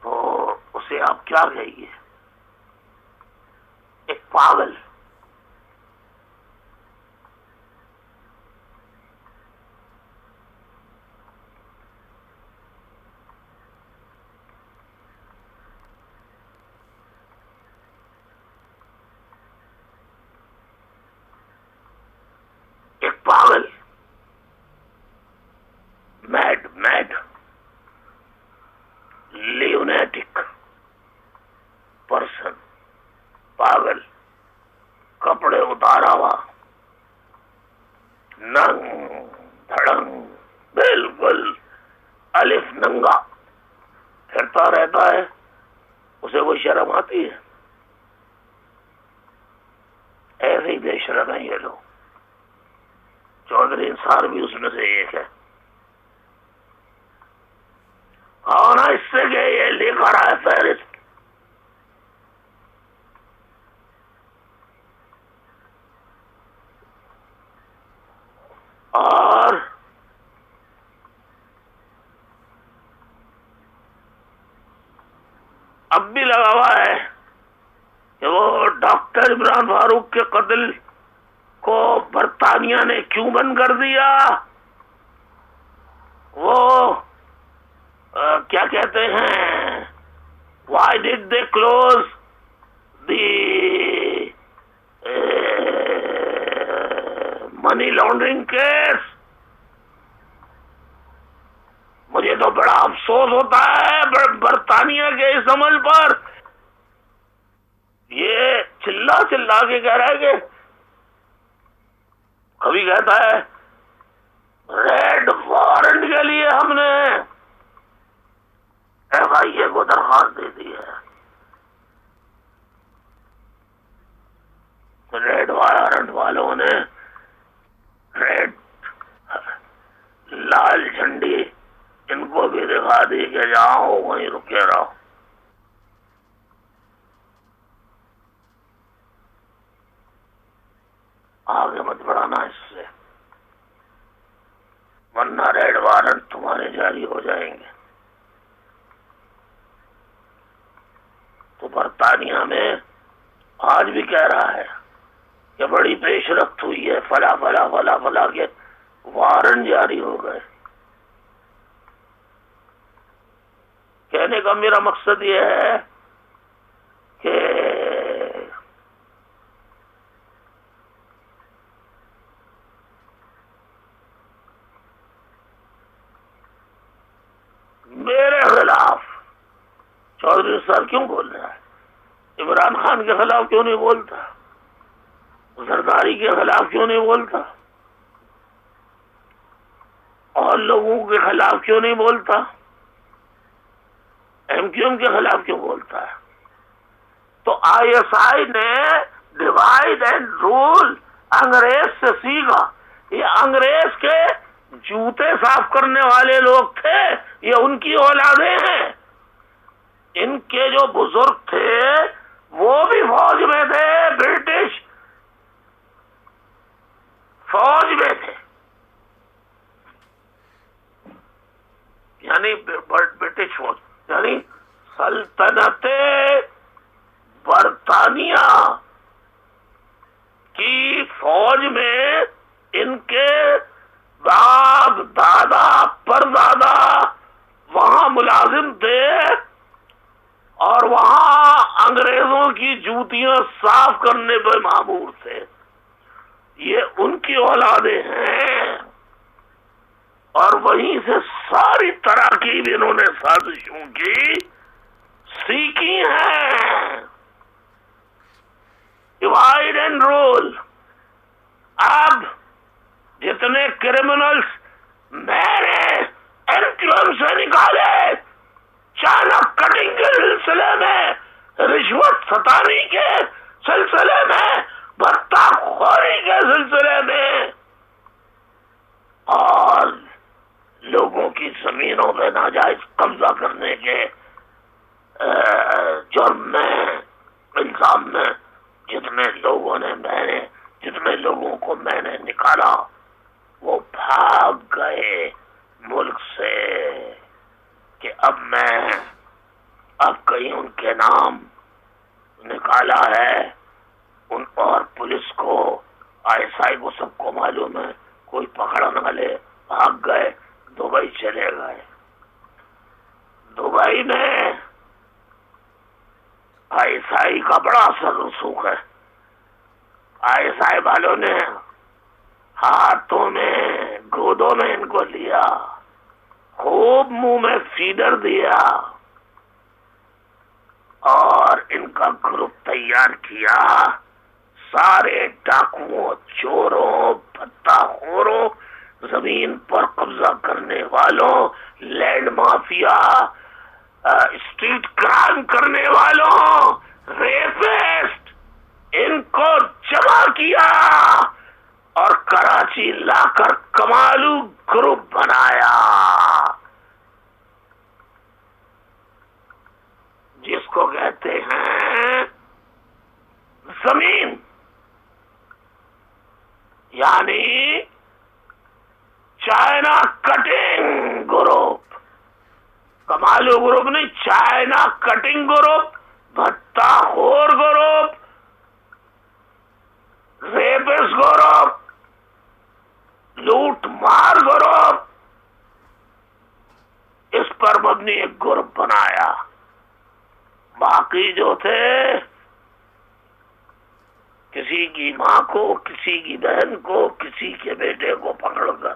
تو اسے آپ کیا کہیے؟ ایک پاگل. پاگل, میڈ لیونیٹک پرسن, پاگل, کپڑے اتارا ہوا, ننگ دھڑنگ, بالکل الف ننگا پھرتا رہتا ہے. اسے کوئی شرم آتی ہے؟ ایسے ہی بے شرم ہے یہ لوگ. چودھری نثار بھی اس میں سے ایک ہے. آنا اس سے کہ یہ لکھا رہا ہے فہرست, اور اب بھی لگا ہوا ہے کہ وہ ڈاکٹر عمران فاروق کے قتل کو برطانیہ نے کیوں بند کر دیا. وہ کیا کہتے ہیں, why did they close the money laundering case. مجھے تو بڑا افسوس ہوتا ہے برطانیہ کے اس عمل پر. یہ چلا چلا کے کہہ رہا ہے کہ کبھی کہتا ہے ریڈ وارنٹ کے لیے ہم نے FIA کو درخواست دے دی ہے. ریڈ وارنٹ والوں نے ریڈ لال جھنڈی ان کو بھی دکھا دی کہ جاؤ وہیں رکے رہو. آگے مت بڑھانا اس سے, ورنہ ریڈ وارنٹ تمہارے جاری ہو جائیں گے. تو برطانیہ میں آج بھی کہہ رہا ہے کے فلا فلا فلا فلا کے وارنٹ جاری ہو گئے. کہنے کا میرا مقصد یہ ہے کہ میرے خلاف چودھری صاحب کیوں بول رہا ہے؟ عمران خان کے خلاف کیوں نہیں بولتا؟ زرداری کے خلاف کیوں نہیں بولتا؟ اور لوگوں کے خلاف کیوں نہیں بولتا؟ ایم کیو ایم کے خلاف کیوں بولتا ہے؟ تو آئی ایس آئی نے ڈیوائڈ اینڈ رول انگریز سے سیکھا. یہ انگریز کے جوتے صاف کرنے والے لوگ تھے، یہ ان کی اولادیں ہیں. ان کے جو بزرگ تھے وہ بھی فوج میں تھے، برٹش فوج میں تھے، یعنی برٹش فوج، یعنی سلطنت برطانیہ کی فوج میں ان کے باپ دادا پردادا وہاں ملازم تھے اور وہاں انگریزوں کی جوتیاں صاف کرنے پہ مامور تھے. یہ ان کی اولادیں ہیں اور وہیں سے ساری تراکیب انہوں نے سازشوں کی سیکھی ہیں. Divide and rule. اب جتنے کرمنلز میں نے انٹیم سے نکالے، چائنا کٹنگ کے سلسلے میں، رشوت ستانی کے سلسلے میں، بھتہ خوری کے سلسلے میں، اور لوگوں کی زمینوں پہ ناجائز قبضہ کرنے کے جرم میں، الزام میں، جتنے لوگوں کو میں نے نکالا وہ بھاگ گئے ملک سے کہ اب کہیں ان کے نام نکالا ہے. ان اور پولیس کو، آئی ایس آئی کو، سب کو معلوم ہے، کوئی پکڑ نہ لے، بھاگ گئے، دبئی چلے گئے. دبئی میں آئی ایس آئی کا بڑا اثر رسوخ ہے. آئی ایس آئی والوں نے ہاتھوں میں گودوں میں ان کو لیا، خوب منہ میں فیڈر دیا اور ان کا گروپ تیار کیا. سارے ڈاکوؤں، چوروں، بھتہ خوروں، زمین پر قبضہ کرنے والوں، لینڈ مافیا، اسٹریٹ کرائم کرنے والوں، ریپسٹ، ان کو جمع کیا اور کراچی لا کر کمالو گروپ بنایا، جس کو کہتے ہیں زمین، یعنی چائنا کٹنگ گروپ. کمالو گروپ نہیں، چائنا کٹنگ گروپ، بھتہ خور گروپ، ریپس گروپ، لوٹ مار گروپ، اس پر مبنی ایک گروپ بنایا. باقی جو تھے کسی کی ماں کو، کسی کی بہن کو، کسی کے بیٹے کو پکڑ کر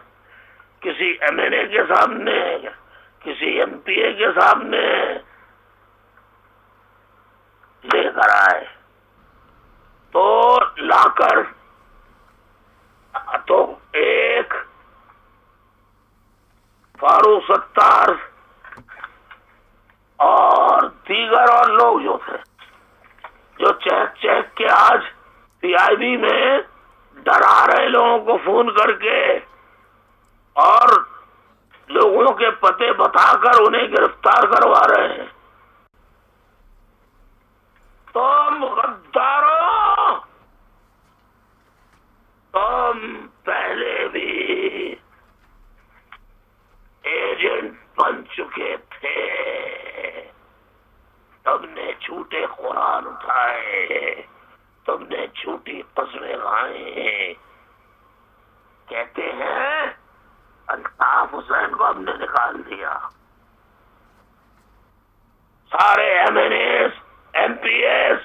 کسی ایم این اے کے سامنے، کسی ایم پی اے کے سامنے لے کر آئے تو لا کر تو ایک فاروق ستار اور دیگر اور لوگ جو تھے، جو چہک چہک کے آج پی آئی بی میں ڈرا رہے لوگوں کو فون کر کے اور لوگوں کے پتے بتا کر انہیں گرفتار کروا رہے ہیں. تم غداروں، تم پہلے بھی ایجنٹ بن چکے تھے. تم نے جھوٹے قرآن اٹھائے، تم نے جھوٹی قسمیں کھائیں، کہتے ہیں الطاف حسین کو ہم نے نکال دیا. سارے M N S, M P S,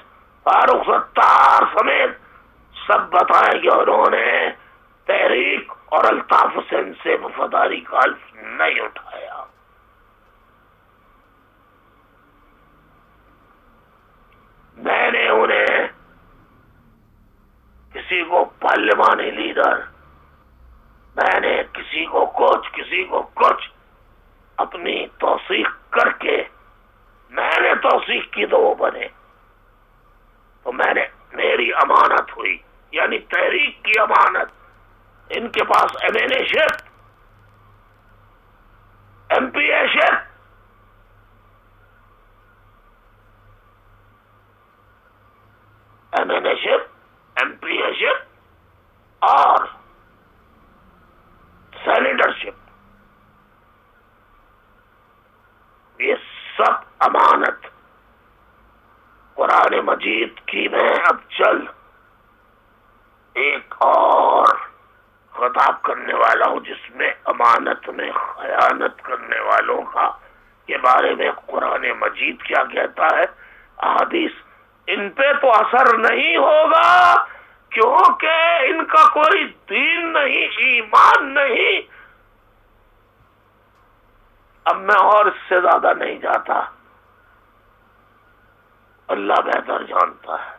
Farooq Sattar سمیت سب بتائیں کہ انہوں نے تحریک اور الطاف حسین سے وفاداری کا حلف نہیں اٹھایا. میں نے انہیں کسی کو پارلیمانی لیڈر، میں نے کسی کو کچھ اپنی توثیق کر کے میں نے توثیق کی تو وہ بنے. تو میری امانت ہوئی، یعنی تحریک کی امانت. ان کے پاس ایم این اے شپ، ایم پی اے شپ، ایم این اے شپ، ایم پی اے شپ اور سینیٹرشپ، یہ سب امانت. قرآن مجید کی میں اب چل ایک اور خطاب کرنے والا ہوں جس میں امانت میں خیانت کرنے والوں کا کے بارے میں قرآن مجید کیا کہتا ہے. احادیث ان پہ تو اثر نہیں ہوگا کیونکہ ان کا کوئی دین نہیں، ایمان نہیں. اب میں اور اس سے زیادہ نہیں جاتا، اللہ بہتر جانتا ہے.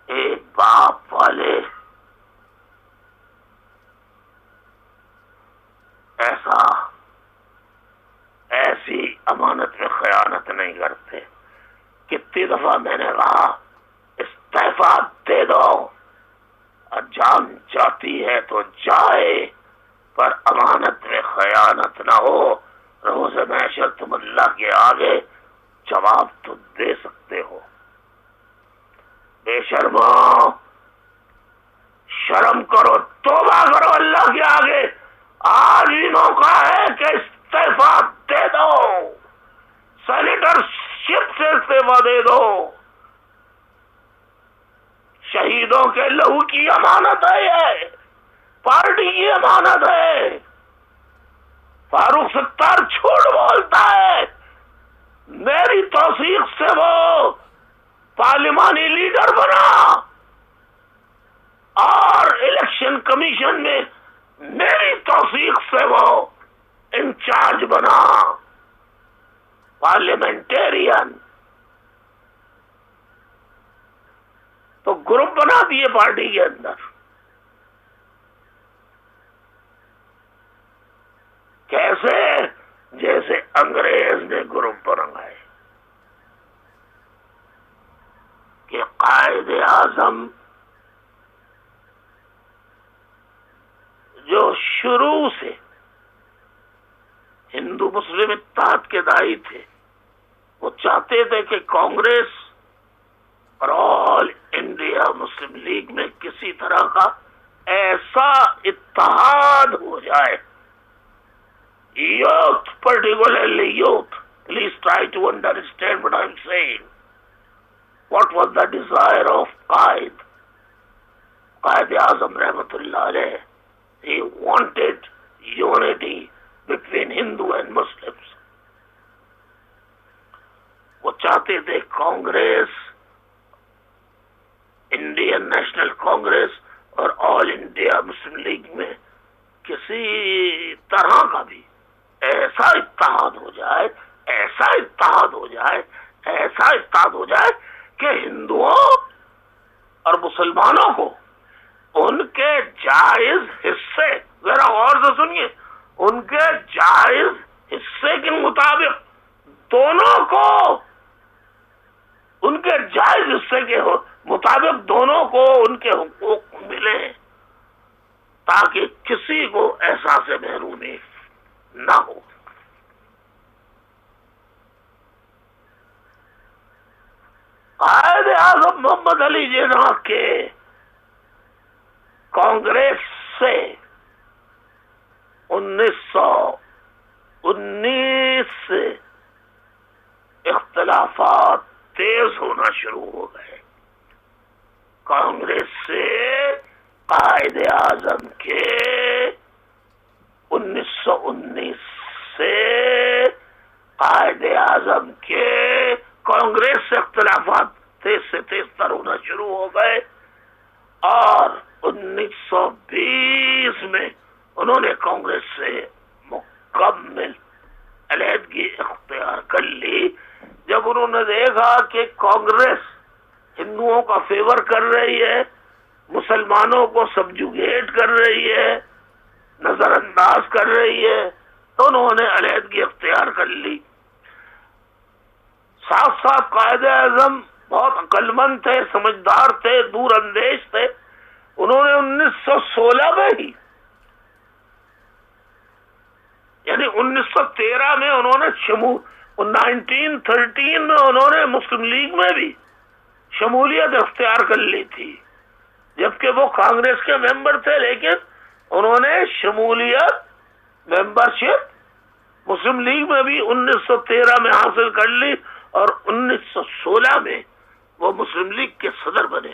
ایک باپ والے ایسی امانت میں خیانت نہیں کرتے. کتنی دفعہ میں نے کہا استعفیٰ دے دو، اور جان جاتی ہے تو جائے، پر امانت میں خیانت نہ ہو. روز محشر تم اللہ کے آگے جواب تو دے سکتے ہو. بے شرمو، شرم کرو، توبہ کرو اللہ کے آگے. آج بھی موقع ہے کہ استعفیٰ دے دو، سینیٹر شپ سے استعفیٰ دے دو. شہیدوں کے لہو کی امانت ہے، یہ پارٹی کی امانت ہے. فاروق ستار جھوٹ بولتا ہے، میری توثیق سے وہ پارلیمانی لیڈر بنا اور الیکشن کمیشن میں میری توثیق سے وہ انچارج بنا، پارلیمنٹیرین. تو گروپ بنا دیے پارٹی کے اندر. کیسے؟ جیسے انگریز نے گروپ بنائے کہ قائد اعظم جو شروع سے ہندو مسلم اتحاد کے داعی تھے، وہ چاہتے تھے کہ کانگریس اور آل انڈیا مسلم لیگ میں کسی طرح کا ایسا اتحاد ہو جائے. Youth, particularly youth, please try to understand what I'm saying. What was the desire of Qaid Azam Rahmatullah alayh? He wanted unity between Hindu and Muslims. وہ چاہتے تھے کانگریس، انڈین نیشنل کانگریس اور آل انڈیا مسلم لیگ میں کسی طرح کا بھی ایسا اتحاد ہو جائے، ایسا اتحاد ہو جائے، ایسا اتحاد ہو جائے کہ ہندوؤں اور مسلمانوں کو ان کے جائز حصے، ذرا غور سے سنیے، ان کے جائز حصے کے مطابق دونوں کو، ان کے جائز حصے کے مطابق دونوں کو ان کے حقوق ملیں، تاکہ کسی کو احساس محرومی نہ ہو. قائد اعظم محمد علی جناح کے کانگریس سے 1919 سے اختلافات تیز ہونا شروع ہو گئے. کانگریس سے قائد اعظم کے 1919 سے قائد اعظم کے کانگریس سے اختلافات تیز سے تیز تر ہونا شروع ہو گئے، اور 1920 میں انہوں نے کانگریس سے مکمل علیحدگی اختیار کر لی، جب انہوں نے دیکھا کہ کانگریس ہندوؤں کا فیور کر رہی ہے، مسلمانوں کو سبجوگیٹ کر رہی ہے، نظر انداز کر رہی ہے، تو انہوں نے علیحدگی اختیار کر لی۔ ساتھ ساتھ قائد اعظم بہت عقل مند تھے، سمجھدار تھے، دور اندیش تھے، انہوں نے 1916 میں ہی، یعنی 1913 میں انہوں نے 1913 میں انہوں نے مسلم لیگ میں بھی شمولیت اختیار کر لی تھی، جبکہ وہ کانگریس کے ممبر تھے، لیکن انہوں نے شمولیت، ممبرشپ مسلم لیگ میں بھی 1913 میں حاصل کر لی، اور 1916 میں وہ مسلم لیگ کے صدر بنے۔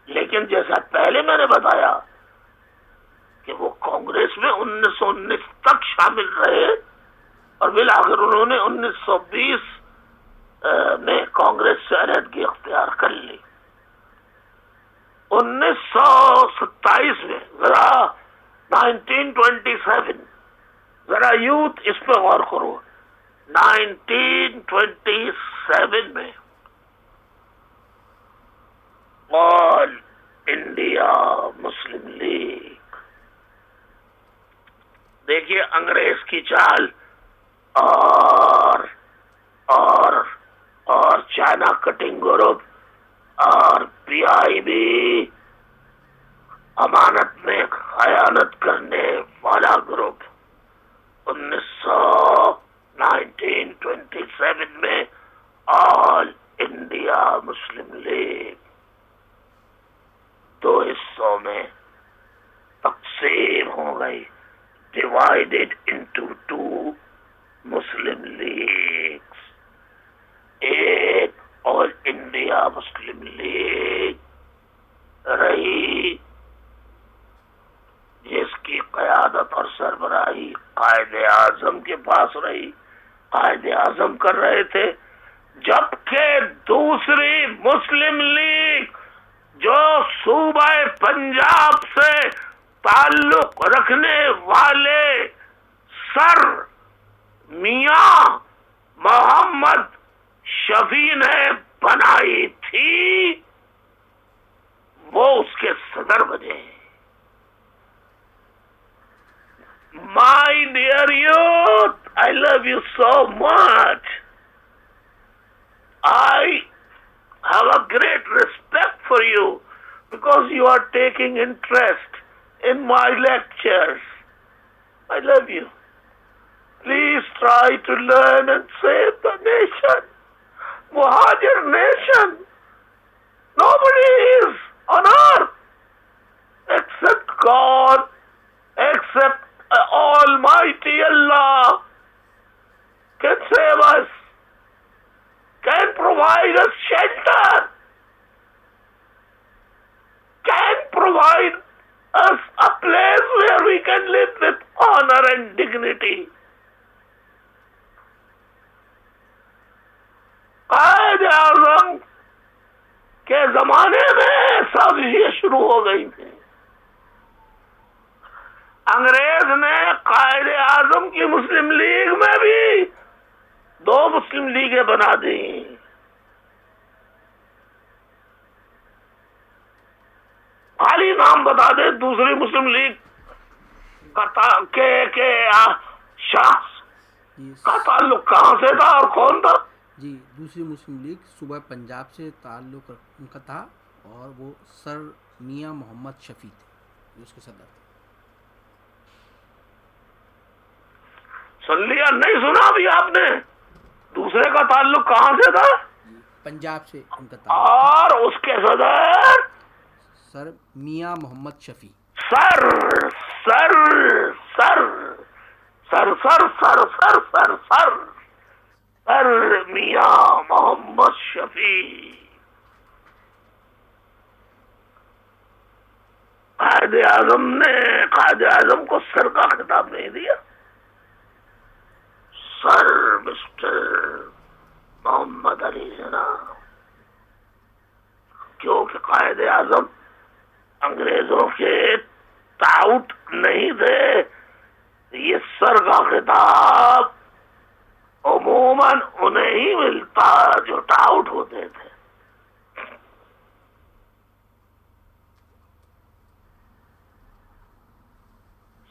لیکن جیسا پہلے میں نے بتایا کہ وہ کانگریس میں 1919 تک شامل رہے، اور بالآخر انہوں نے 1920 میں کانگریس سے علیحدگی اختیار کر لی۔ 1927 میں ذرا 1927 ذرا یوتھ اس پہ غور کرو، 1927 میں آل انڈیا مسلم لیگ، دیکھیے انگریز کی چال اور چائنا کٹنگ گروپ اور پی آئی بی، امانت میں خیانت کرنے والا گروپ، 1927 میں آل انڈیا مسلم لیگ دو حصوں میں تقسیم ہو گئی، ڈیوائیڈڈ انٹو ٹو مسلم لیگز۔ ایک آل انڈیا مسلم لیگ رہی جس کی قیادت اور سربراہی قائد اعظم کے پاس رہی، قائد اعظم کر رہے تھے، جبکہ دوسری مسلم لیگ جو صوبہ پنجاب سے تعلق رکھنے والے سر میاں محمد شفیع نے بنائی تھی، وہ اس کے صدر بنے۔ My dear youth, I love you so much. I have a great respect for you because you are taking interest in my lectures. I love you. Please try to learn and save the nation. Muhajir nation. Nobody is on earth except God, except Almighty Allah can save us, can provide us shelter, can provide us a place where we can live with honor and dignity. Quaid Azam کے زمانے میں سازشیں شروع ہو گئی تھیں، انگریز نے قائد اعظم کی مسلم league میں بھی دو مسلم لیگیں بنا دی، خالی نام بتا دیں دوسری مسلم لیگ کے شخص کا تعلق کہاں سے تھا اور کون تھا؟ جی، دوسری مسلم لیگ صوبہ پنجاب سے تعلق ان کا تھا، اور وہ سر میاں محمد شفیع تھے جو اس کے صدر تھے۔ سن لیا؟ نہیں سنا ابھی آپ نے؟ دوسرے کا تعلق کہاں سے تھا؟ پنجاب سے ان کا تعلق، اور اس کے صدر سر میاں محمد شفیع۔ سر سر سر سر سر سر سر سر سر سر میاں محمد شفیع۔ قائد اعظم کو سر کا خطاب نہیں دیا. سر مسٹر محمد علی جناح، کیونکہ قائد اعظم انگریزوں کے ٹاؤٹ نہیں تھے. یہ سر کا خطاب عموماً انہیں ہی ملتا جو ٹاؤٹ ہوتے تھے.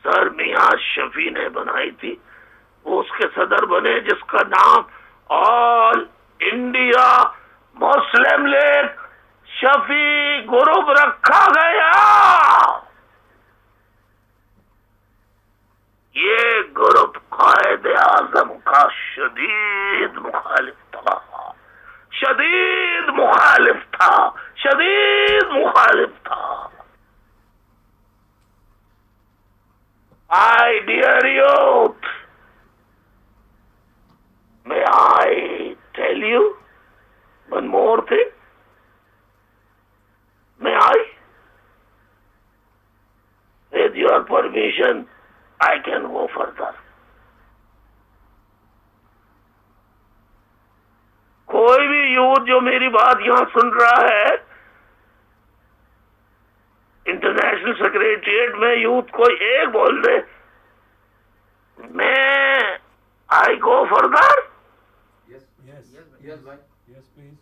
سر میاں شفیع نے بنائی تھی، وہ اس کے صدر بنے، جس کا نام آل انڈیا مسلم لیگ شفیع گروپ رکھا گیا. یہ گروپ قائد اعظم کا شدید مخالف تھا، شدید مخالف تھا، شدید مخالف تھا. My dear youth, may I tell you one more thing? May I? With your permission, I can go further. کوئی بھی یوتھ جو میری بات یہاں سن رہا ہے، انٹرنیشنل سیکریٹریٹ میں یوتھ کوئی ایک بول دے میں I go further. Yes, please.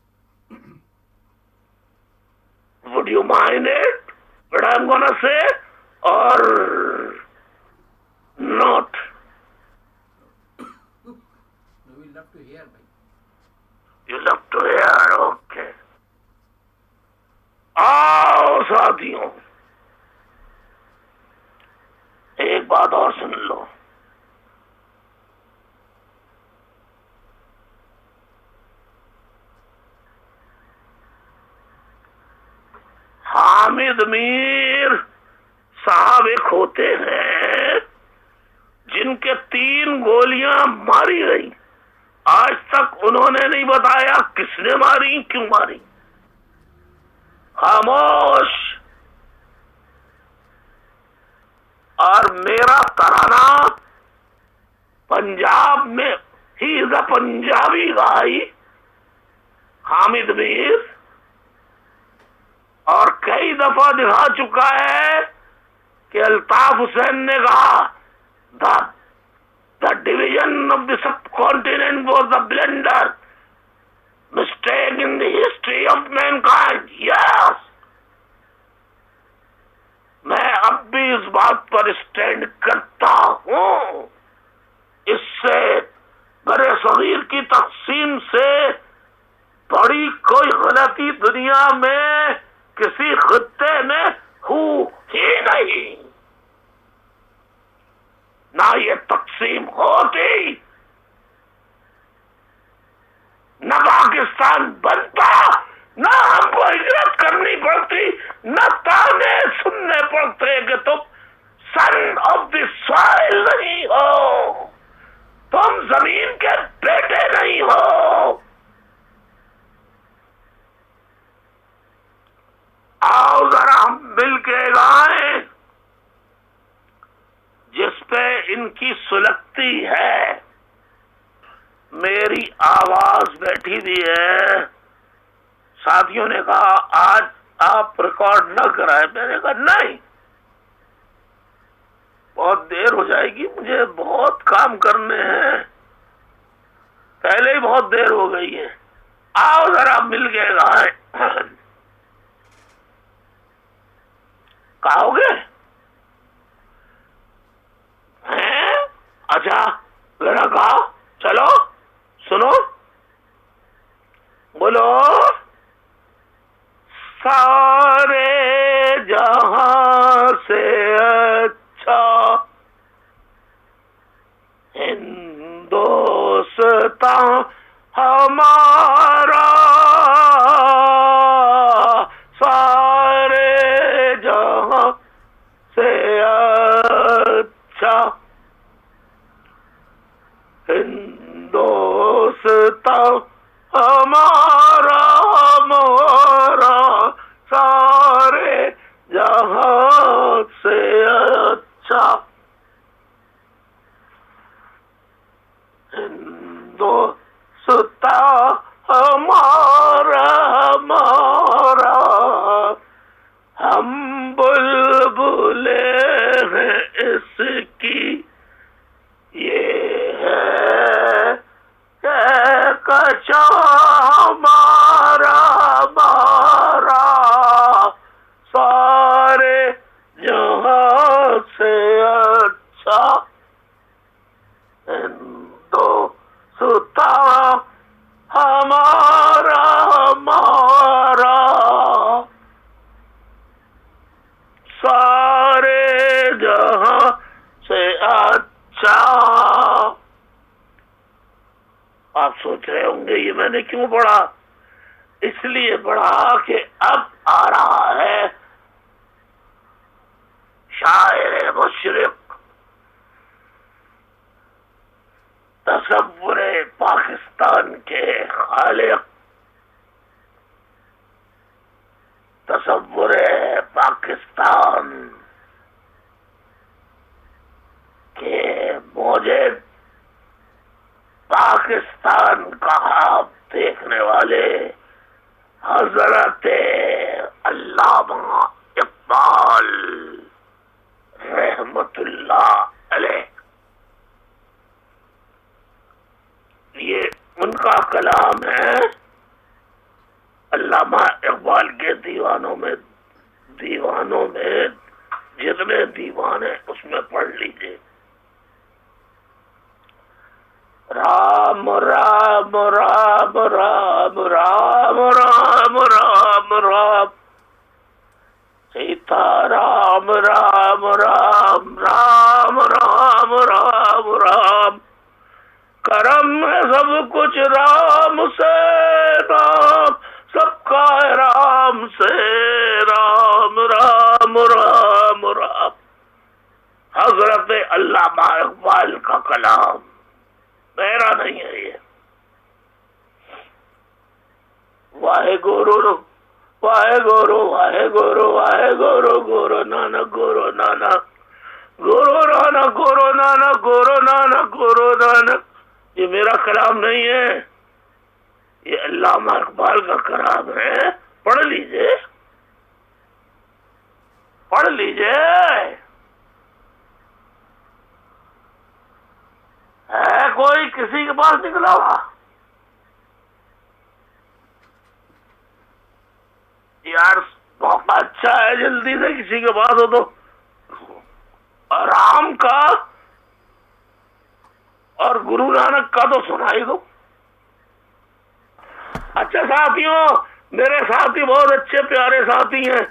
Would you mind it? What I'm gonna say or not? We love to hear, bhai. You love to hear, okay. آؤ ساتھیوں، ایک بات اور سن لو. حامد میر صاحب ایک ہوتے ہیں جن کے 3 گولیاں ماری گئی. آج تک انہوں نے نہیں بتایا کس نے ماری، کیوں ماری. خاموش. اور میرا ترانہ پنجاب میں ہی از اے پنجابی گائی حامد میر، اور کئی دفعہ دکھا چکا ہے کہ الطاف حسین نے کہا the division of the subcontinent was a blunder, mistake in the history of mankind. Yes. میں اب بھی اس بات پر اسٹینڈ کرتا ہوں. اس سے بر صغیر کی تقسیم سے بڑی کوئی غلطی دنیا میں کسی خطے میں ہو ہی نہیں. نہ یہ تقسیم ہوتی، نہ پاکستان بنتا، نہ ہم کو ہجرت کرنی پڑتی، نہ تانے سننے پڑتے کہ تم سن آف دی سوائل نہیں ہو، تم زمین کے بیٹے نہیں ہو. آؤ ذرا ہم مل کے گائیں. جس پہ ان کی سلگتی ہے، میری آواز بیٹھی دی ہے. ساتھیوں نے کہا آج آپ ریکارڈ نہ کرائے. میں نے کہا نہیں، بہت دیر ہو جائے گی، مجھے بہت کام کرنے ہیں، پہلے ہی بہت دیر ہو گئی ہے. آؤ ذرا مل کے گائیں. کہو گے؟ اچھا ذرا کہا، چلو سنو، بولو. سارے جہاں سے اچھا ہندوستان ہمارا، سارے جہاں سے اچھا ہندوستان ہمارا، ہمارا سارے جہاں ہمارا ہمارا سارے جہاں سے اچھا. آپ سوچ رہے ہوں گے یہ میں نے کیوں پڑھا؟ اس لیے پڑھا کہ اب آ رہا ہے شاعر مشرق تصور پاکستان کے خالق، تصور پاکستان کے موجب، پاکستان کا خواب دیکھنے والے حضرت علامہ اقبال رحمت اللہ علیہ. یہ ان کا کلام ہے. علامہ اقبال کے دیوانوں میں جتنے دیوان ہیں اس میں پڑھ لیجئے. رام رام رام رام رام رام رام رام سیتا رام رام رام رام رام رام رام کرم ہے سب کچھ رام سے، رام سب کا رام سے، رام رام رام رام. حضرت علامہ اقبال کا کلام، میرا نہیں ہے یہ. واہے گورو واہے گورو واہے گورو واہے گورو گورو نانک گورو نانک گورو نانک گورو نانک گورو نانک گورو نانک. یہ میرا کلام نہیں ہے، یہ علامہ اقبال کا کلام ہے. پڑھ لیجئے پڑھ لیجئے. ہے کوئی کسی کے پاس نکلا ہوا؟ یار موقع اچھا ہے، جلدی سے کسی کے پاس ہو تو رام کا اور گرو نانک کا تو سنائی دو. اچھا ساتھیوں، میرے ساتھی بہت اچھے پیارے ساتھی ہیں،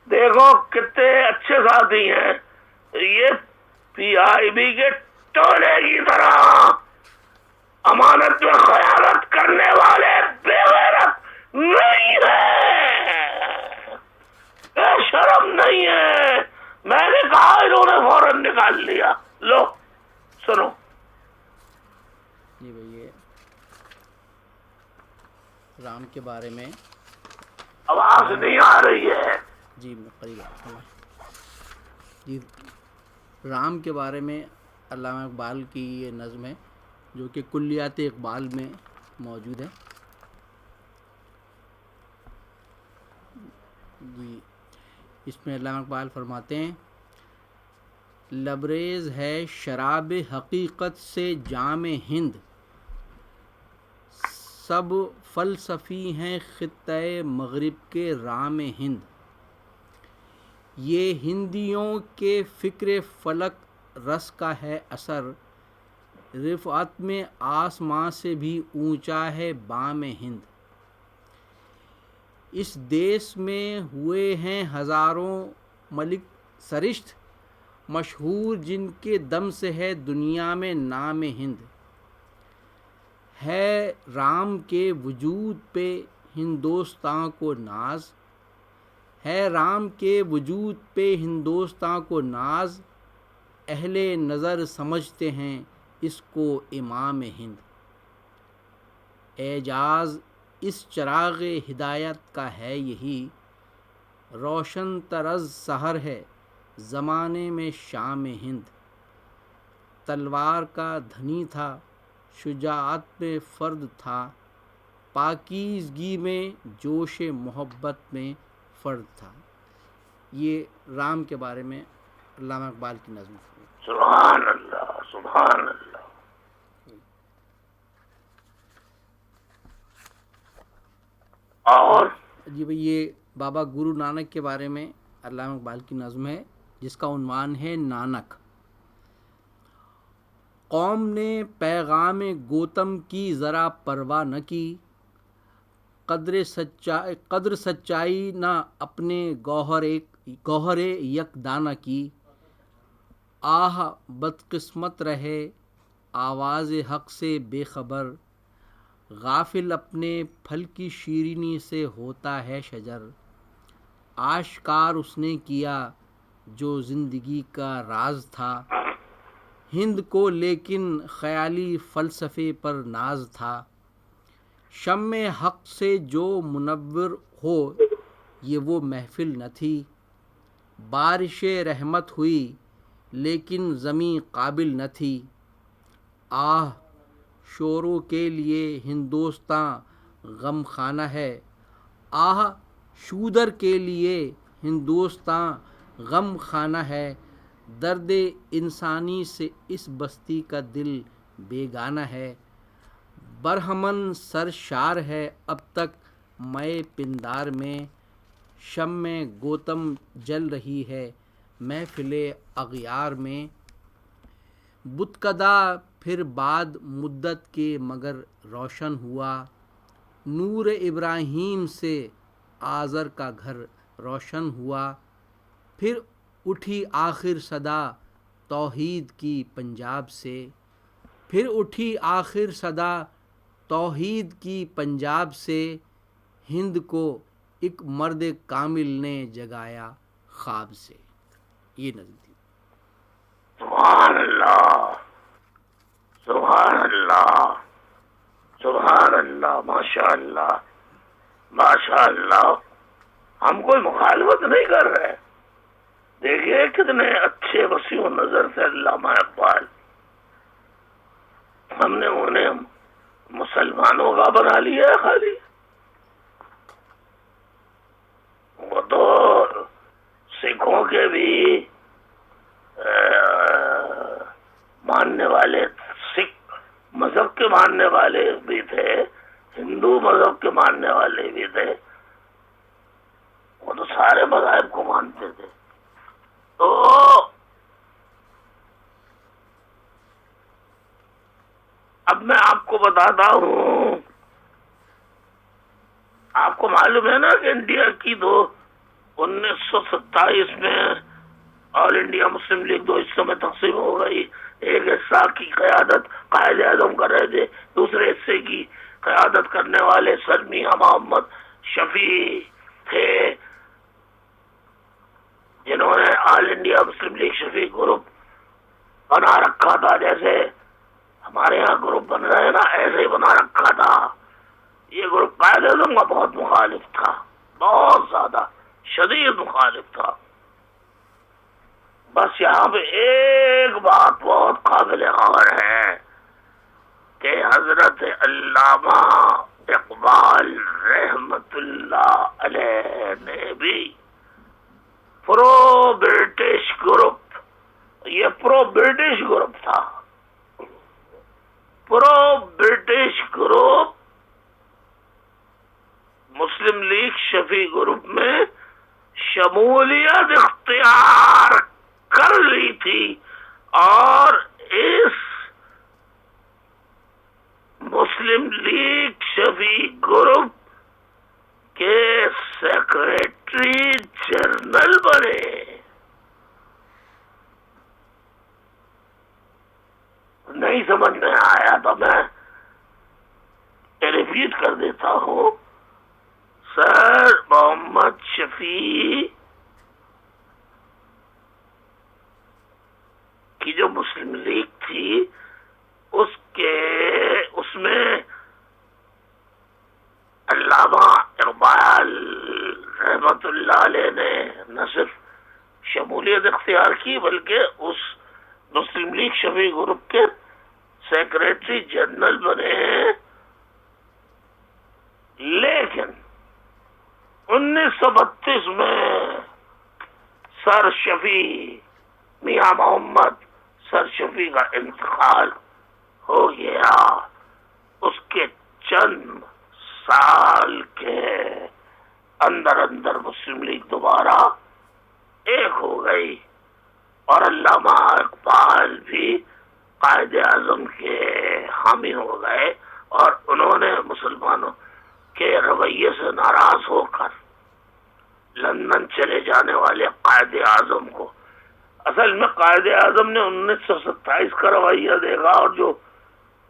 دیکھو کتنے اچھے ساتھی ہیں. یہ پی آئی بی کے ٹولے کی طرح امانت میں خیانت کرنے والے بے غیرت نہیں ہے، بے شرم نہیں ہے. میں نے کہا انہوں نے فوراً نکال لیا. لو سنو. جی بھائی، یہ رام کے بارے میں آواز نہیں آ رہی ہے. جی میں قریب جی رام کے بارے میں علامہ اقبال کی یہ نظم ہے جو کہ کلیات اقبال میں موجود ہے. جی اس میں علامہ اقبال فرماتے ہیں: لبریز ہے شراب حقیقت سے جام ہند، سب فلسفی ہیں خطۂ مغرب کے رام ہند. یہ ہندیوں کے فکر فلک رس کا ہے اثر، رفعت میں آسماں سے بھی اونچا ہے بام ہند. اس دیس میں ہوئے ہیں ہزاروں ملک سرشت، مشہور جن کے دم سے ہے دنیا میں نام ہند. ہے رام کے وجود پہ ہندوستاں کو ناز، ہے رام کے وجود پہ ہندوستاں کو ناز، اہل نظر سمجھتے ہیں اس کو امام ہند. اعجاز اس چراغ ہدایت کا ہے یہی، روشن تر از سحر ہے زمانے میں شام ہند. تلوار کا دھنی تھا، شجاعت میں فرد تھا، پاکیزگی میں جوش محبت میں فرد تھا. یہ رام کے بارے میں علامہ اقبال کی نظم ہے. سبحان اللہ سبحان اللہ. اور جی بھائی، یہ بابا گرو نانک کے بارے میں علامہ اقبال کی نظم ہے جس کا عنوان ہے نانک. قوم نے پیغام گوتم کی ذرا پرواہ نہ کی، قدر سچائی نہ اپنے گوہر یک دانہ کی، آہ بدقسمت رہے آواز حق سے بے خبر، غافل اپنے پھل کی شیرینی سے ہوتا ہے شجر، آشکار اس نے کیا جو زندگی کا راز تھا، ہند کو لیکن خیالی فلسفے پر ناز تھا، شمع حق سے جو منور ہو یہ وہ محفل نہ تھی، بارش رحمت ہوئی لیکن زمیں قابل نہ تھی، آہ شوروں کے لیے ہندوستاں غم خانہ ہے، آہ شودر کے لیے ہندوستاں غم خانہ ہے، درد انسانی سے اس بستی کا دل بیگانہ ہے، برہمن سرشار ہے اب تک مئے پندار میں، شمع گوتم جل رہی ہے محفل اغیار میں، بتکدہ پھر بعد مدت کے مگر روشن ہوا، نور ابراہیم سے آذر کا گھر روشن ہوا، پھر اٹھی آخر صدا توحید کی پنجاب سے، پھر اٹھی آخر صدا توحید کی پنجاب سے، ہند کو ایک مرد کامل نے جگایا خواب سے۔ یہ نظم تھی۔ سبحان اللہ، سبحان اللہ، سبحان اللہ، ماشاء اللہ، ماشاء اللہ۔ ہم کوئی مخالفت نہیں کر رہے، دیکھیے کتنے اچھے وسیع نظر سے علامہ اقبال، ہم نے انہیں مسلمانوں کا بنا لیا ہے خالی، وہ تو سکھوں کے بھی ماننے والے، سکھ مذہب کے ماننے والے بھی تھے، ہندو مذہب کے ماننے والے بھی تھے، وہ تو سارے مذاہب کو مانتے تھے۔ تو اب میں آپ کو بتاتا ہوں، آپ کو معلوم ہے نا کہ انڈیا کی 1927 میں آل انڈیا مسلم لیگ 2 حصوں میں تقسیم ہو گئی، ایک حصہ کی قیادت قائد اعظم کر رہے تھے، دوسرے حصے کی قیادت کرنے والے سر میاں محمد شفیع تھے، جنہوں نے آل انڈیا مسلم لیگ شفیع گروپ بنا رکھا تھا، جیسے ہمارے یہاں گروپ بن رہے ہیں نا، ایسے ہی بنا رکھا تھا۔ یہ گروپ قائد اعظم کا بہت مخالف تھا، بہت زیادہ شدید مخالف تھا۔ بس یہاں پہ ایک بات بہت قابل غور ہے کہ حضرت علامہ اقبال رحمت اللہ علیہ نے بھی پرو برٹش گروپ، یہ پرو برٹش گروپ تھا، پرو برٹش گروپ مسلم لیگ شفیع گروپ میں شمولیت اختیار کر لی تھی، اور اس مسلم لیگ شفیع گروپ کے سیکریٹری جنرل بنے۔ نہیں سمجھ میں آیا تو میں ریپیٹ کر دیتا ہوں، سر محمد شفیع کی جو مسلم لیگ تھی اس میں علامہ اقبال رحمت اللہ علیہ نے نہ صرف شمولیت اختیار کی بلکہ اس مسلم لیگ شفیع گروپ کے سیکریٹری جنرل بنے، لیکن 1932 میں سر شفیع میاں محمد سر شفیع کا انتقال ہو گیا، اس کے چند سال کے اندر مسلم لیگ دوبارہ ایک ہو گئی، اور علامہ اقبال بھی قائد اعظم کے حامی ہو گئے اور انہوں نے مسلمانوں کے رویے سے ناراض ہو کر لندن چلے جانے والے قائد اعظم کو، اصل میں قائد اعظم نے 1927 کا رویہ دیکھا اور جو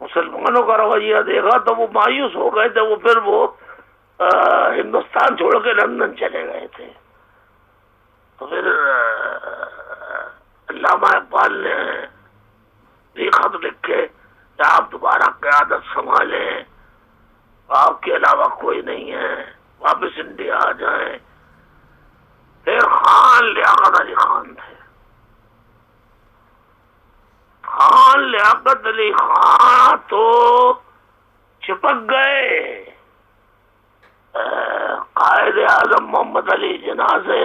مسلمانوں کا رویہ دیکھا تو وہ مایوس ہو گئے تھے، وہ پھر وہ ہندوستان چھوڑ کے لندن چلے گئے تھے۔ تو پھر علامہ اقبال نے بھی خط لکھے کہ آپ دوبارہ قیادت سنبھالیں، آپ کے علاوہ کوئی نہیں ہے، واپس انڈیا آ جائیں۔ پھر خان لیاقت علی خان تھے، خان لیاقت علی خان تو چپک گئے قائد اعظم محمد علی جناح سے،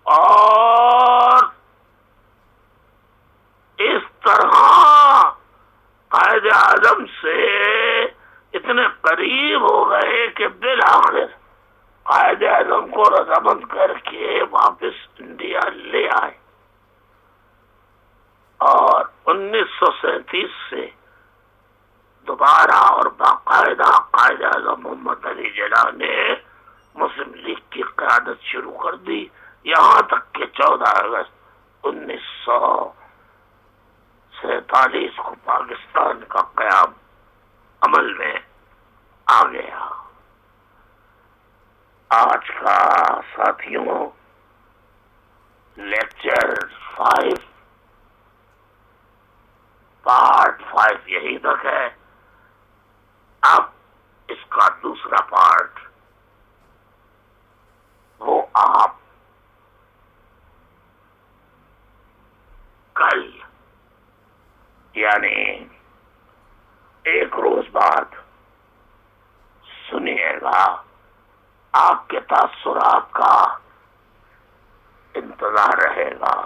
اور اس طرح قائد اعظم سے اتنے قریب ہو گئے کہ بالآخر قائد اعظم کو رضامند کر کے واپس انڈیا لے آئے، اور 1937 سے دوبارہ اور باقاعدہ قائد اعظم محمد علی جناح نے مسلم لیگ کی قیادت شروع کر دی، یہاں تک کہ 14 اگست 1947 کو پاکستان کا قیام عمل میں آ گیا۔ آج کا ساتھیوں لیکچر 5 پارٹ 5 یہی تک ہے۔ اب اس کا دوسرا پارٹ وہ آپ کل یعنی ایک روز بعد سنیے گا۔ آپ کے تاثرات کا انتظار رہے گا۔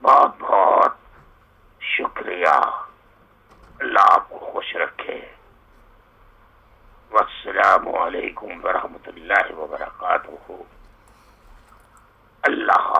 بہت بہت شکریہ، اللہ آپ کو خوش رکھے۔ والسلام علیکم ورحمۃ اللہ وبرکاتہ۔ اللہ